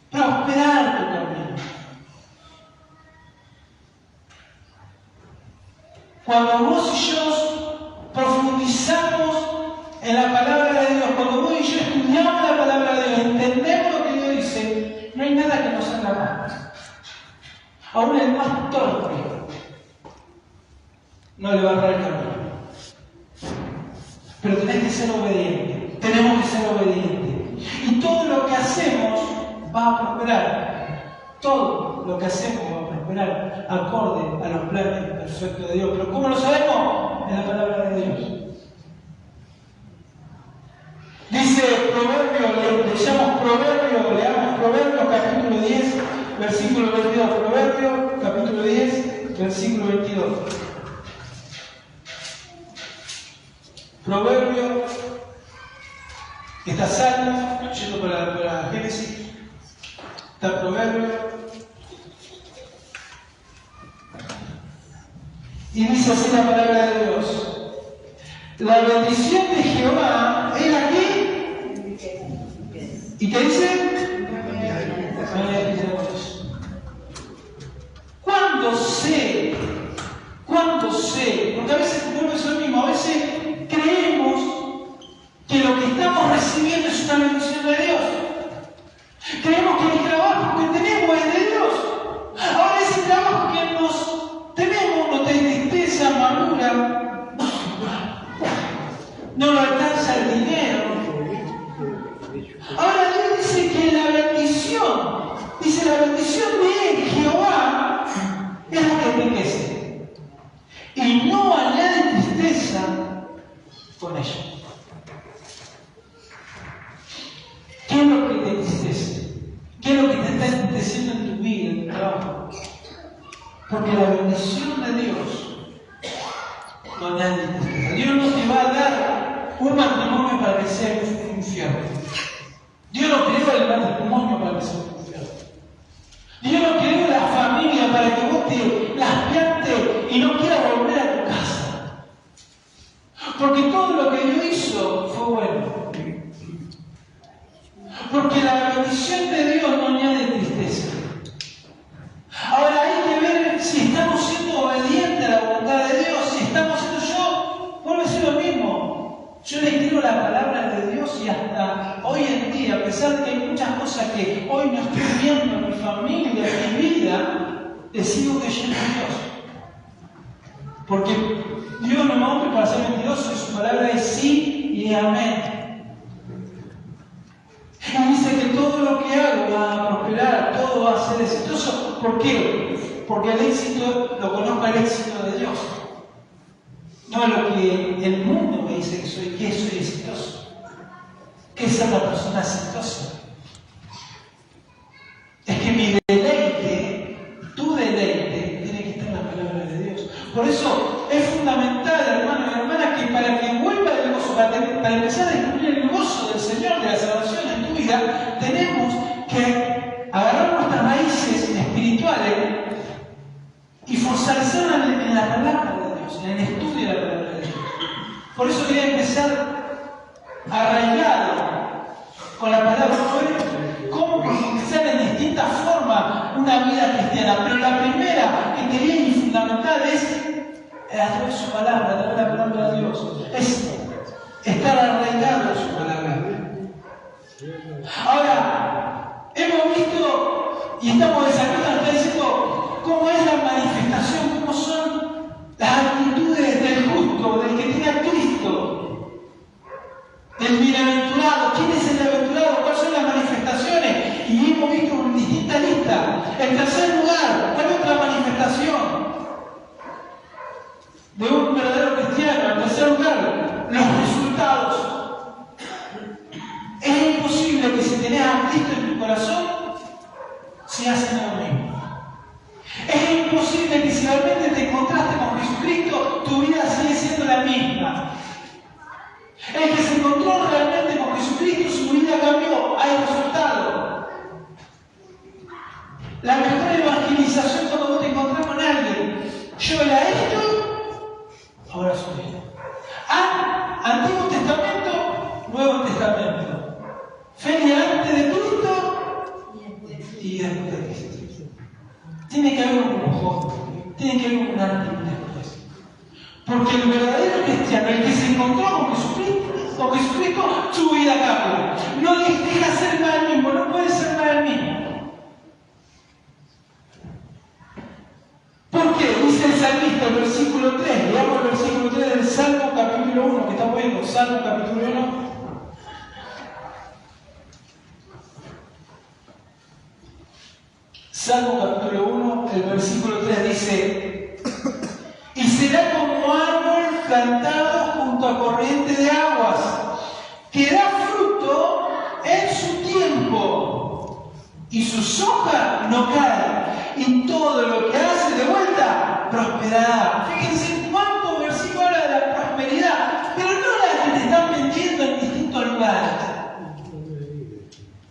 Prosperar tu camino. Cuando vos y yo profundizamos en la palabra de Dios, cuando vos y yo estudiamos la palabra de Dios, entendemos lo que Dios dice, no hay nada que nos salga mal. Aún el más torpe no le va a dar el camino. Pero tenés que ser obediente, tenemos que ser obedientes. Y todo lo que hacemos va a prosperar. Todo lo que hacemos va a prosperar acorde a los planes perfectos de Dios. Pero ¿cómo lo sabemos? En la palabra de Dios. Dice Proverbio, leamos Proverbios capítulo 10, versículo 22. Proverbios capítulo 10, versículo 22. Proverbio, que está Salmo, yendo para Génesis, está Proverbio. Y dice así la palabra de Dios. La bendición de Jehová es aquí. ¿Y qué dice? ¿Cuándo sé? Porque a veces vuelve eso mismo, a veces creemos que lo que estamos recibiendo es una bendición de Dios. Creemos que el trabajo que tenemos es de Dios. Ahora ese trabajo que tenemos nos trae tristeza, amargura, no nos alcanza el dinero. Ahora Dios dice que la bendición de Jehová es la que enriquece. Y no añade tristeza con ella. ¿Qué es lo que te entristece? ¿Qué es lo que te está entristeciendo en tu vida, en tu trabajo? Porque la bendición de Dios no añade tristeza. Dios no te va a dar un matrimonio para que sea un infierno. Dios no creó el matrimonio para que sea un infierno. Dios no creó la familia para que vos te las plantes y no quieras volver a tu casa. Porque todo lo que Dios hizo fue bueno. Porque la bendición de Dios no añade tristeza. Ahora hay que ver si estamos siendo obedientes a la voluntad de Dios, si estamos siendo vuelvo a decir lo mismo. Yo le quiero la palabra de Dios y hasta hoy en día, a pesar de que hay muchas cosas que hoy no estoy viendo en mi familia, en mi vida, le sigo creyendo a Dios. Porque Dios no me hombre para ser mentiroso y su palabra es sí y amén. Él dice que todo lo que hago va a prosperar, todo va a ser exitoso. ¿Por qué? Porque el éxito lo conozco el éxito de Dios. No lo que el mundo me dice que soy exitoso. Que es ser una persona exitosa. Es que mi deleite, tu deleite, tiene que estar en la palabra de Dios. Por eso es fundamental, hermano y hermana, que para que vuelva el gozo, para empezar a descubrir el gozo del Señor, de la salvación en tu vida, tenemos que agarrar nuestras raíces espirituales y fortalecerlas en la palabra de Dios, en el estudio de la palabra de Dios. Por eso quería empezar arraigado con la palabra de cómo profundizar en distintas formas una vida cristiana. Pero la primera que te viene y fundamental es a través de su palabra, a través de la palabra de Dios. Es estar arraigado en su palabra. Ahora, hemos visto y estamos desarrollando, está diciendo cómo es la manifestación, cómo son las actitudes del justo, del que tiene a Cristo, del bienaventurado. ¿Quién es el bienaventurado? ¿Cuáles son las manifestaciones? Y hemos visto en distintas listas. En tercer lugar, ¿cuál es otra manifestación de un verdadero cristiano? En tercer lugar, los resultados. Es imposible que si tenés a Cristo en tu corazón, seas lo mismo. Es imposible que si realmente te encontraste con Jesucristo, tu vida sigue siendo la misma. El que se encontró realmente con Jesucristo, su vida cambió, hay resultado. La mejor evangelización cuando vos te encontrás con alguien, yo era esto, ahora soy esto. Antiguo Testamento, Nuevo Testamento. Fe antes de Cristo y después de Cristo. Tiene que haber un ojo, tiene que haber un antes y un después. Porque el verdadero cristiano, el que se encontró con Jesucristo, su vida cambia. No deja ser más el mismo, no puede ser más el mismo. ¿Por qué? Dice el salmista, el versículo 3, leamos el versículo 3 del Salmo capítulo 1, que estamos viendo, Salmo capítulo 1. Salmo capítulo 1, el versículo 3 dice: y será como árbol plantado junto a corriente de aguas, que da fruto en su tiempo, y sus hojas no caen, y todo lo que hace de vuelta prosperará. Fíjense cuántos versículos habla de la prosperidad, pero no la que te están vendiendo en distintos lugares.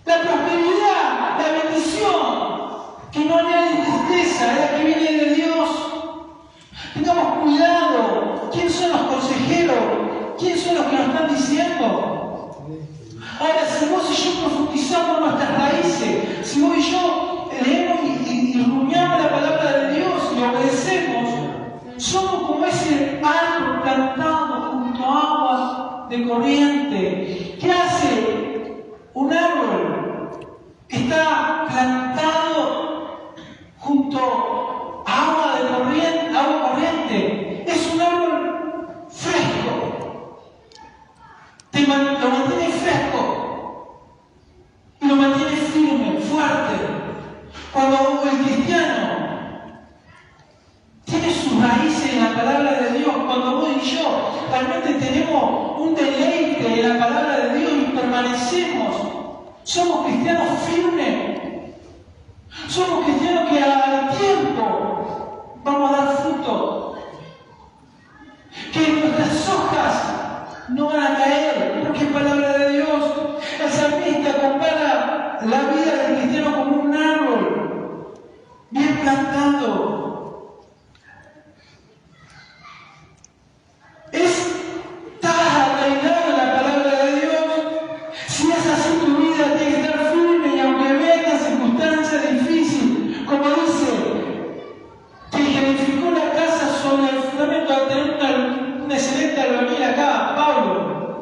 La prosperidad, la bendición, que no añade tristeza, es la que viene de Dios. Tengamos cuidado. ¿Quiénes son los consejeros? ¿Quiénes son los que nos están diciendo? Ahora, si vos y yo profundizamos nuestras raíces, si vos y yo leemos y rumiamos la palabra de Dios y obedecemos, somos como ese árbol plantado junto a aguas de corriente. ¿Qué hace un árbol? Está plantado junto a agua corriente. Es un árbol fresco. Lo mantiene fresco. Y lo mantiene firme, fuerte. Cuando el cristiano tiene sus raíces en la palabra de Dios, cuando vos y yo realmente tenemos un deleite en la palabra de Dios y permanecemos, somos cristianos firmes. Somos cristianos que al tiempo vamos a dar fruto. Que nuestras hojas no van a caer, porque es palabra de Dios. El salmista compara la vida del cristiano como un árbol bien plantado. Es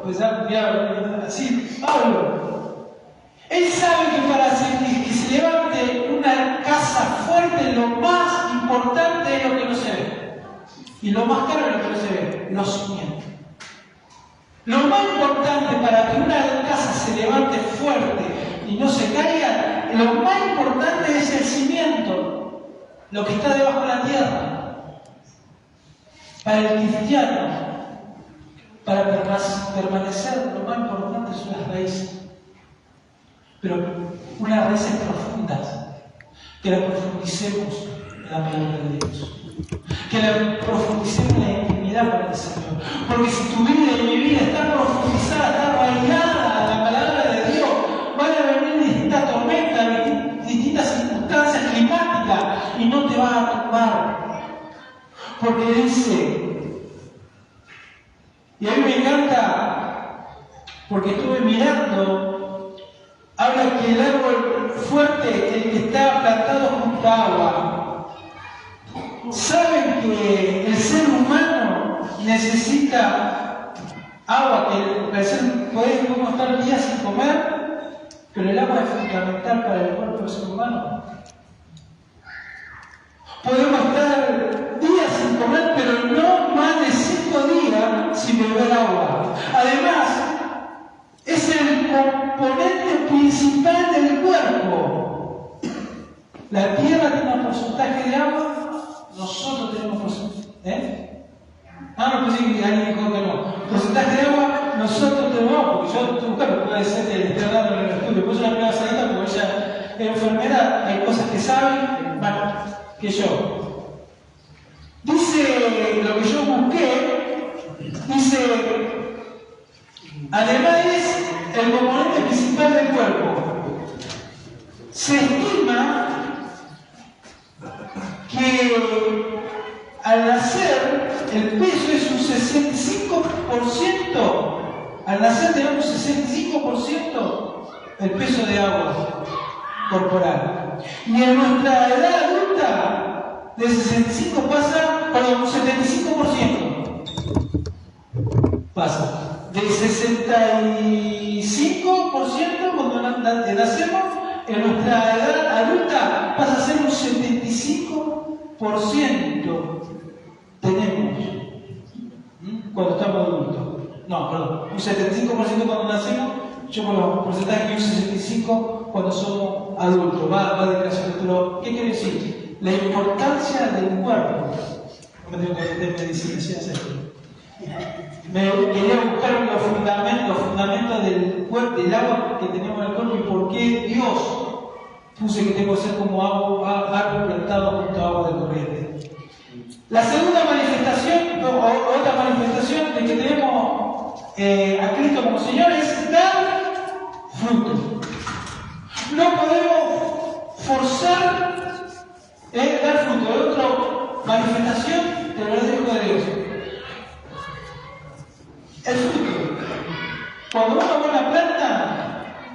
pues ya enviaba así, Pablo. Él sabe que para que se levante una casa fuerte, lo más importante es lo que no se ve. Y lo más caro es lo que no se ve, los cimientos. Lo más importante para que una casa se levante fuerte y no se caiga, lo más importante es el cimiento, lo que está debajo de la tierra. Para el cristiano, para permanecer, lo más importante son las raíces. Pero unas raíces profundas, que la profundicemos en la palabra de Dios. Que la profundicemos en la intimidad con el Señor. Porque si tu vida y mi vida está profundizada, está arraigada a la palabra de Dios, van a venir distintas tormentas, distintas circunstancias climáticas y no te van a tumbar. Porque dice, y a mí me encanta, porque estuve mirando, habla que el árbol fuerte, el que está plantado junto a agua, saben que el ser humano necesita agua, que el ser podemos estar días sin comer, pero el agua es fundamental para el cuerpo del ser humano. Podemos estar días sin comer, pero no más de 5 días sin beber agua. Además, es el componente principal del cuerpo. La tierra tiene un porcentaje de agua, nosotros tenemos porcentaje. No pensé que alguien dijo que no. Porcentaje de agua, nosotros tenemos, porque yo estoy buscando, puede ser que le esté hablando en el estudio, puse una primera salita, porque ella es enfermera, hay cosas que saben, más que yo. Dice lo que yo busqué, dice, además es el componente principal del cuerpo. Se estima que al nacer el peso es un 65%. Al nacer tenemos un 65% el peso de agua corporal. Y en nuestra edad adulta, de 65 pasa, perdón, un 75% pasa. Del 65% cuando nacemos, en nuestra edad adulta pasa a ser un 75% tenemos cuando estamos adultos. No, perdón, un 75% cuando nacemos, yo por los porcentajes que un 65% cuando somos adultos, va decreciendo. Pero, ¿qué quiere decir? La importancia del cuerpo. No me tengo que meter en medicina, sí, hacer esto. Quería buscar los fundamentos del cuerpo, del agua que tenemos en el cuerpo y por qué Dios puse que tengo que ser como árbol plantado junto a agua de corriente. La segunda manifestación, otra manifestación de que tenemos a Cristo como Señor es dar fruto. No podemos forzar dar fruto. Otra manifestación del verdadero Hijo de Dios. El fruto. Cuando uno ve una planta,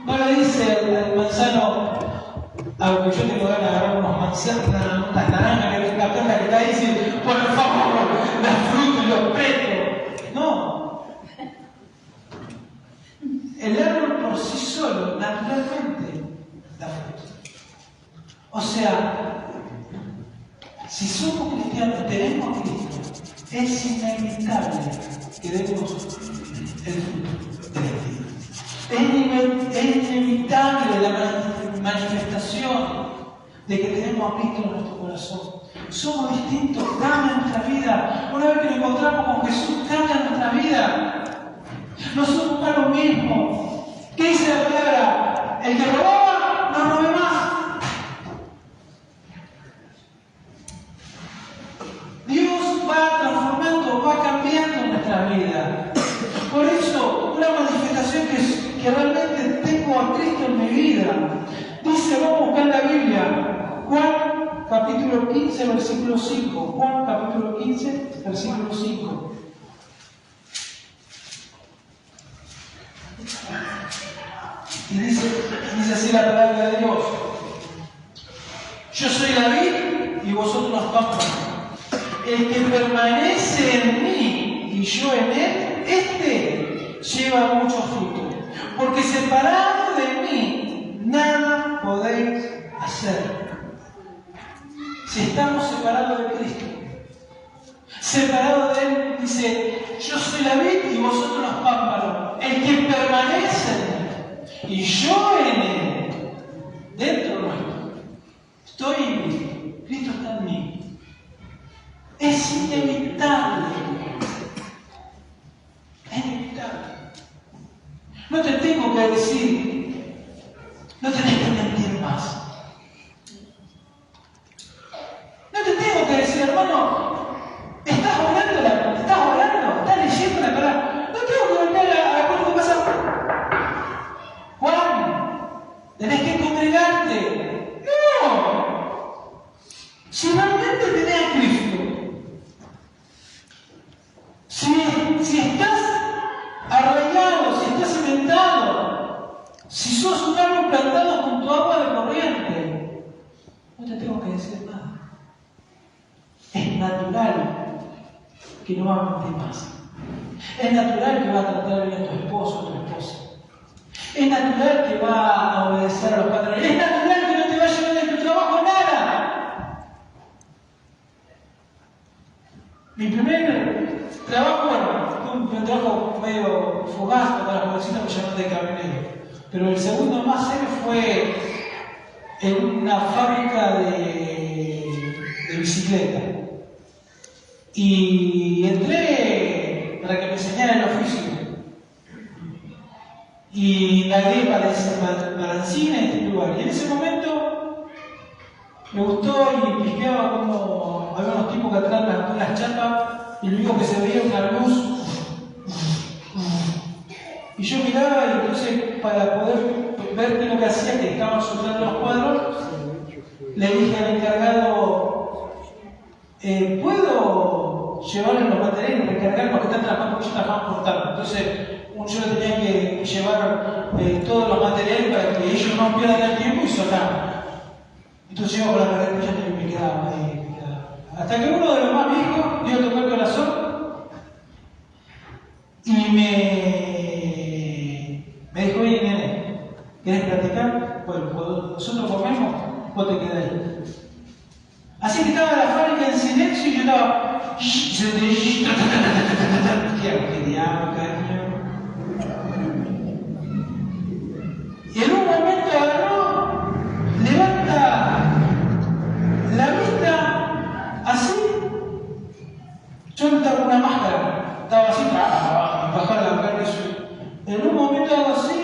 no le dice al manzano, aunque yo tengo ganas de agarrar unas manzanas, unas naranjas, que es la planta que está ahí, y dice, por favor, da fruto y los preto. No. El árbol por sí solo, naturalmente, da fruto. O sea, si somos cristianos, tenemos a Cristo, es inevitable que demos el fruto del Espíritu. Es inevitable la manifestación de que tenemos a Cristo en nuestro corazón. Somos distintos, cambia nuestra vida. Una vez que nos encontramos con Jesús, cambia nuestra vida. No somos para lo mismo. ¿Qué dice la palabra? El que robaba, no robe más. Dios va transformando, va cambiando nuestra vida. Por eso, una manifestación que realmente tengo a Cristo en mi vida. Dice, vamos a buscar la Biblia. Juan capítulo 15, versículo 5. Juan capítulo 15, versículo 5. Y dice así la palabra de Dios. Yo soy la vid y vosotros los pámpanos. El que permanece en mí y yo en él, este lleva mucho fruto. Porque separado de mí, nada podéis hacer. Si estamos separados de Cristo, separados de Él, dice, yo soy la vid y vosotros los pámpanos. El que permanece en Él y yo en Él, dentro nuestro, estoy en mí, Cristo está en mí. Es inevitable. Es inevitable. No te tengo que decir, no tenés que mentir más. No te tengo que decir, hermano, estás orando, estás leyendo la palabra. No tengo que volver a lo que pasa. Juan, tenés que congregarte. No. Si realmente tenés a Cristo, si estás arraigado, si estás cimentado, si sos un árbol plantado junto a agua de corriente, no te tengo que decir nada. Es natural que no va a mentir más. Es natural que va a tratar bien a tu esposo o a tu esposa. Es natural que va a obedecer a los padres. Es natural que no te va a llevar de tu trabajo nada. Mi primer trabajo, bueno, fue un trabajo medio fugaz, cuando las jovencitas me llamaban de camionero. Pero el segundo más serio fue en una fábrica de bicicleta. Y entré para que me enseñara el oficio. Y lagué para Balancina en este lugar. Y en ese momento me gustó y pisqueaba como había unos tipos que atrás levantaban las chapas y lo único que se veía una luz. Y yo miraba y entonces para poder ver qué es lo que hacía, que estaban soldando los cuadros, le dije al encargado, ¿puedo llevarle los materiales, recargar los que están trabajando? Porque ellos trabajaban por tanto. Entonces, yo le tenía que llevar todos los materiales para que ellos no pierdan el tiempo y soldaran. Entonces yo con la carretilla me quedaba ahí. Hasta que uno de los más viejos dio a tocar el corazón y me dijo, oye, nene, ¿querés platicar? Bueno, cuando nosotros comemos, vos te quedás ahí. Así que estaba la fábrica en silencio y yo estaba. ¿Qué diablo, cariño? Y en un momento agarró, levanta la vista así. Yo no estaba con una máscara, estaba así, bajar la carne. En un momento hago así.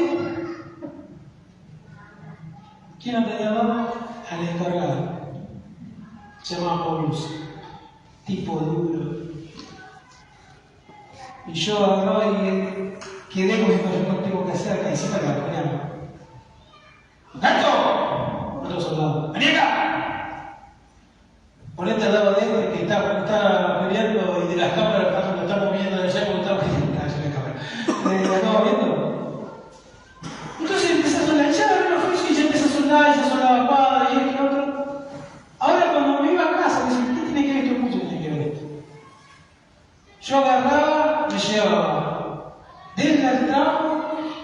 ¿Quién no tenía nada? Al encargado. Se llama Paulus, tipo duro. Y yo agarré y quedé con esto, yo no tengo que hacer acá encima de la peleamos. ¡Gato! Otro soldado. ¡Vení acá! Ponete al lado de él que está peleando y de las cámaras lo estamos viendo allá cuando estamos viendo. ¿Lo estamos viendo? Entonces empieza a sonar, ya abrió los juicios y ya empieza a sonar, y se sonaba padre y esto y otro. Ahora cuando me iba a casa, me decían, ¿qué tiene que ver esto? Mucho tiene que ver esto. Yo agarraba, me llevaba desde el trabajo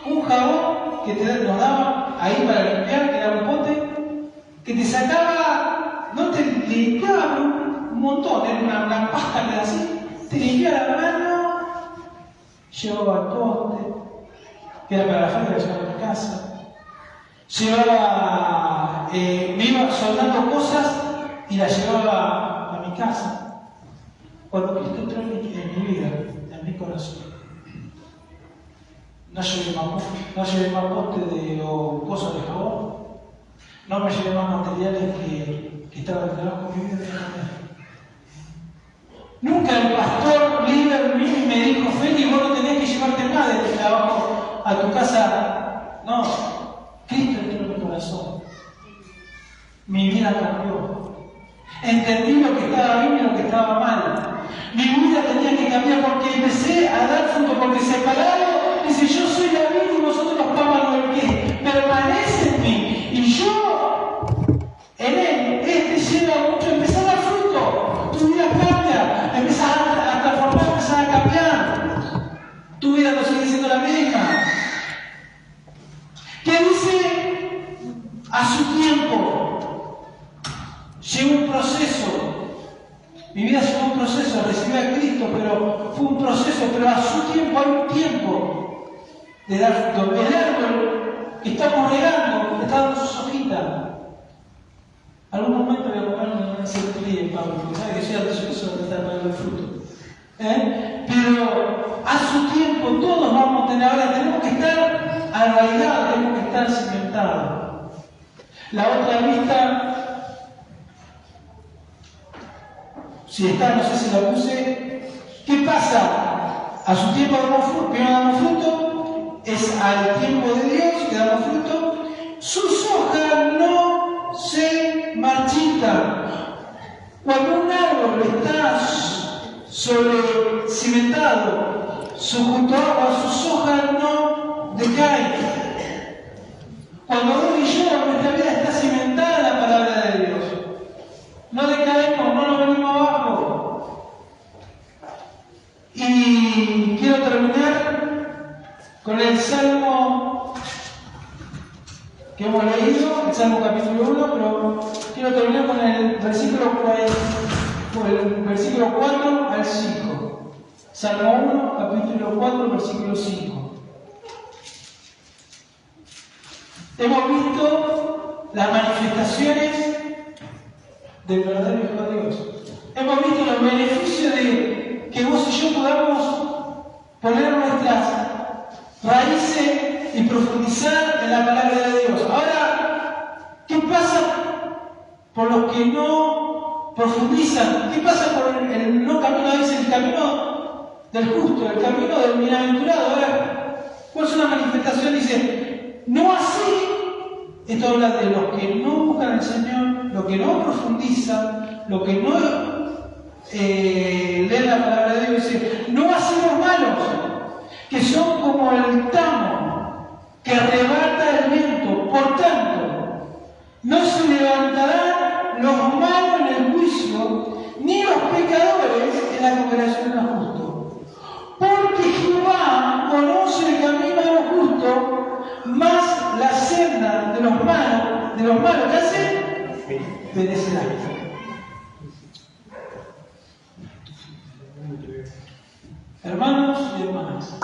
un jabón que nos daba ahí para limpiar, que era un pote, que te sacaba, no te limpiaba un montón, era una pasta que era así, te limpiaba la mano, llevaba el pote, que era para la familia, llevaba a mi casa, llevaba, me iba soldando cosas y las llevaba a mi casa. Cuando Cristo entró en mi vida, en mi corazón, no llevé más bote o cosas de jabón, no me llevé más materiales que estaban en trabajo con mi vida. Nunca el pastor líder mío me dijo, Feli, vos no tenés que llevarte nada de tu trabajo a tu casa. No, Cristo entró en mi corazón. Mi vida cambió. Entendí lo que estaba bien y lo que estaba mal. Mi vida tenía que cambiar porque empecé a dar fruto, porque separado, dice, yo soy la vida y vosotros los pámpanos del que permanece en mí. Y yo, en él, lleva mucho, empezar a dar fruto. Tu vida cambia, empiezas a transformar, empiezas a cambiar. Tu vida no se dice diciendo la misma. Que dice, a su tiempo, llegó un proceso. Mi vida fue un proceso, recibí a Cristo, pero fue un proceso, pero a su tiempo hay un tiempo de dar fruto. El árbol que estamos regando, está dando sus hojitas. Algún momento voy a comer una semilla, Pablo, porque sabe que soy ansioso de estar pagando el fruto. Pero a su tiempo todos vamos a tener, ahora tenemos que estar arraigados, tenemos que estar cimentados. La otra vista, si está, no sé si la puse, ¿qué pasa? A su tiempo damos fruto, primero damos fruto, es al tiempo de Dios que damos fruto, sus hojas no se marchitan. Cuando un árbol está sobre cimentado, junto a agua, sus hojas no decaen. Cuando vos y yo, nuestra vida está cimentada en la palabra de Dios. No decaemos, no nos venimos abajo. Y quiero terminar con el Salmo que hemos leído, el Salmo capítulo 1, pero quiero terminar con el versículo 4 al 5. Salmo 1, capítulo 4, versículo 5. Hemos visto las manifestaciones del verdadero Hijo de Dios. Hemos visto los beneficios de que vos y yo podamos poner nuestras raíces y profundizar en la palabra de Dios. Ahora, ¿qué pasa por los que no profundizan? ¿Qué pasa por el no camino? Dice el camino del justo, el camino del bienaventurado. Ahora, ¿cuál es una manifestación? Dice, no así. Esto habla de los que no buscan al Señor, los que no profundizan, los que no leen la palabra de Dios. Dice, no así los malos, que son como el tamo que arrebata el viento. Por tanto, no se levantarán los malos en el juicio, ni los pecadores en la congregación de los justos. Porque Jehová conoce el camino de los justos, más la senda de los malos que hacen, perecerán. Hermanos y hermanas,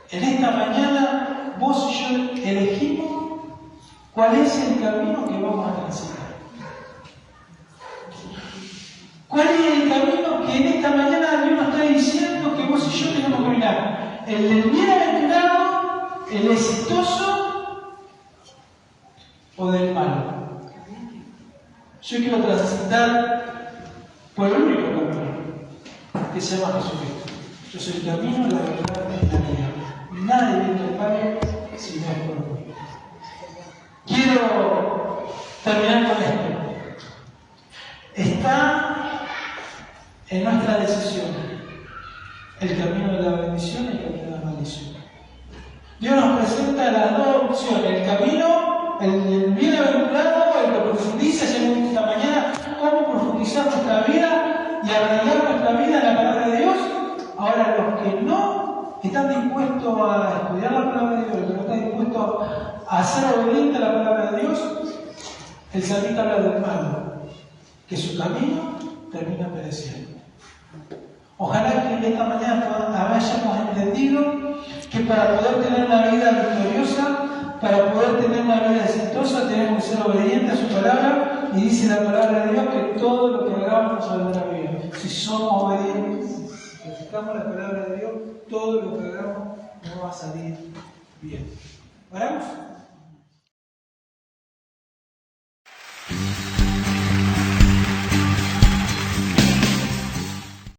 en esta mañana vos y yo elegimos cuál es el camino que vamos a transitar. ¿Cuál es el camino que en esta mañana Dios nos está diciendo que vos y yo tenemos que caminar? ¿El del bienaventurado, el exitoso o del malo? Yo quiero transitar por el único camino que se llama Jesucristo. Yo soy el camino, la verdad y la vida. Nadie viene al Padre si no es por mí. Quiero terminar con esto. Está en nuestra decisión el camino de la bendición y el camino de la maldición. Dios nos presenta las dos opciones: el camino, el bienaventurado, el que profundiza. Ya hemos visto esta mañana cómo profundizar nuestra vida y arraigar nuestra vida en la palabra de Dios. Ahora, los que no están dispuestos a estudiar la palabra de Dios, los que no están dispuestos a ser obedientes a la palabra de Dios, el salmista habla del malo, que su camino termina pereciendo. Ojalá que esta mañana hayamos entendido que para poder tener una vida victoriosa, para poder tener una vida exitosa, tenemos que ser obedientes a su palabra, y dice la palabra de Dios que todo lo que hagamos nos saldrá bien. Si somos obedientes, si aplicamos la palabra de Dios, todo lo que hagamos nos va a salir bien. ¿Oramos?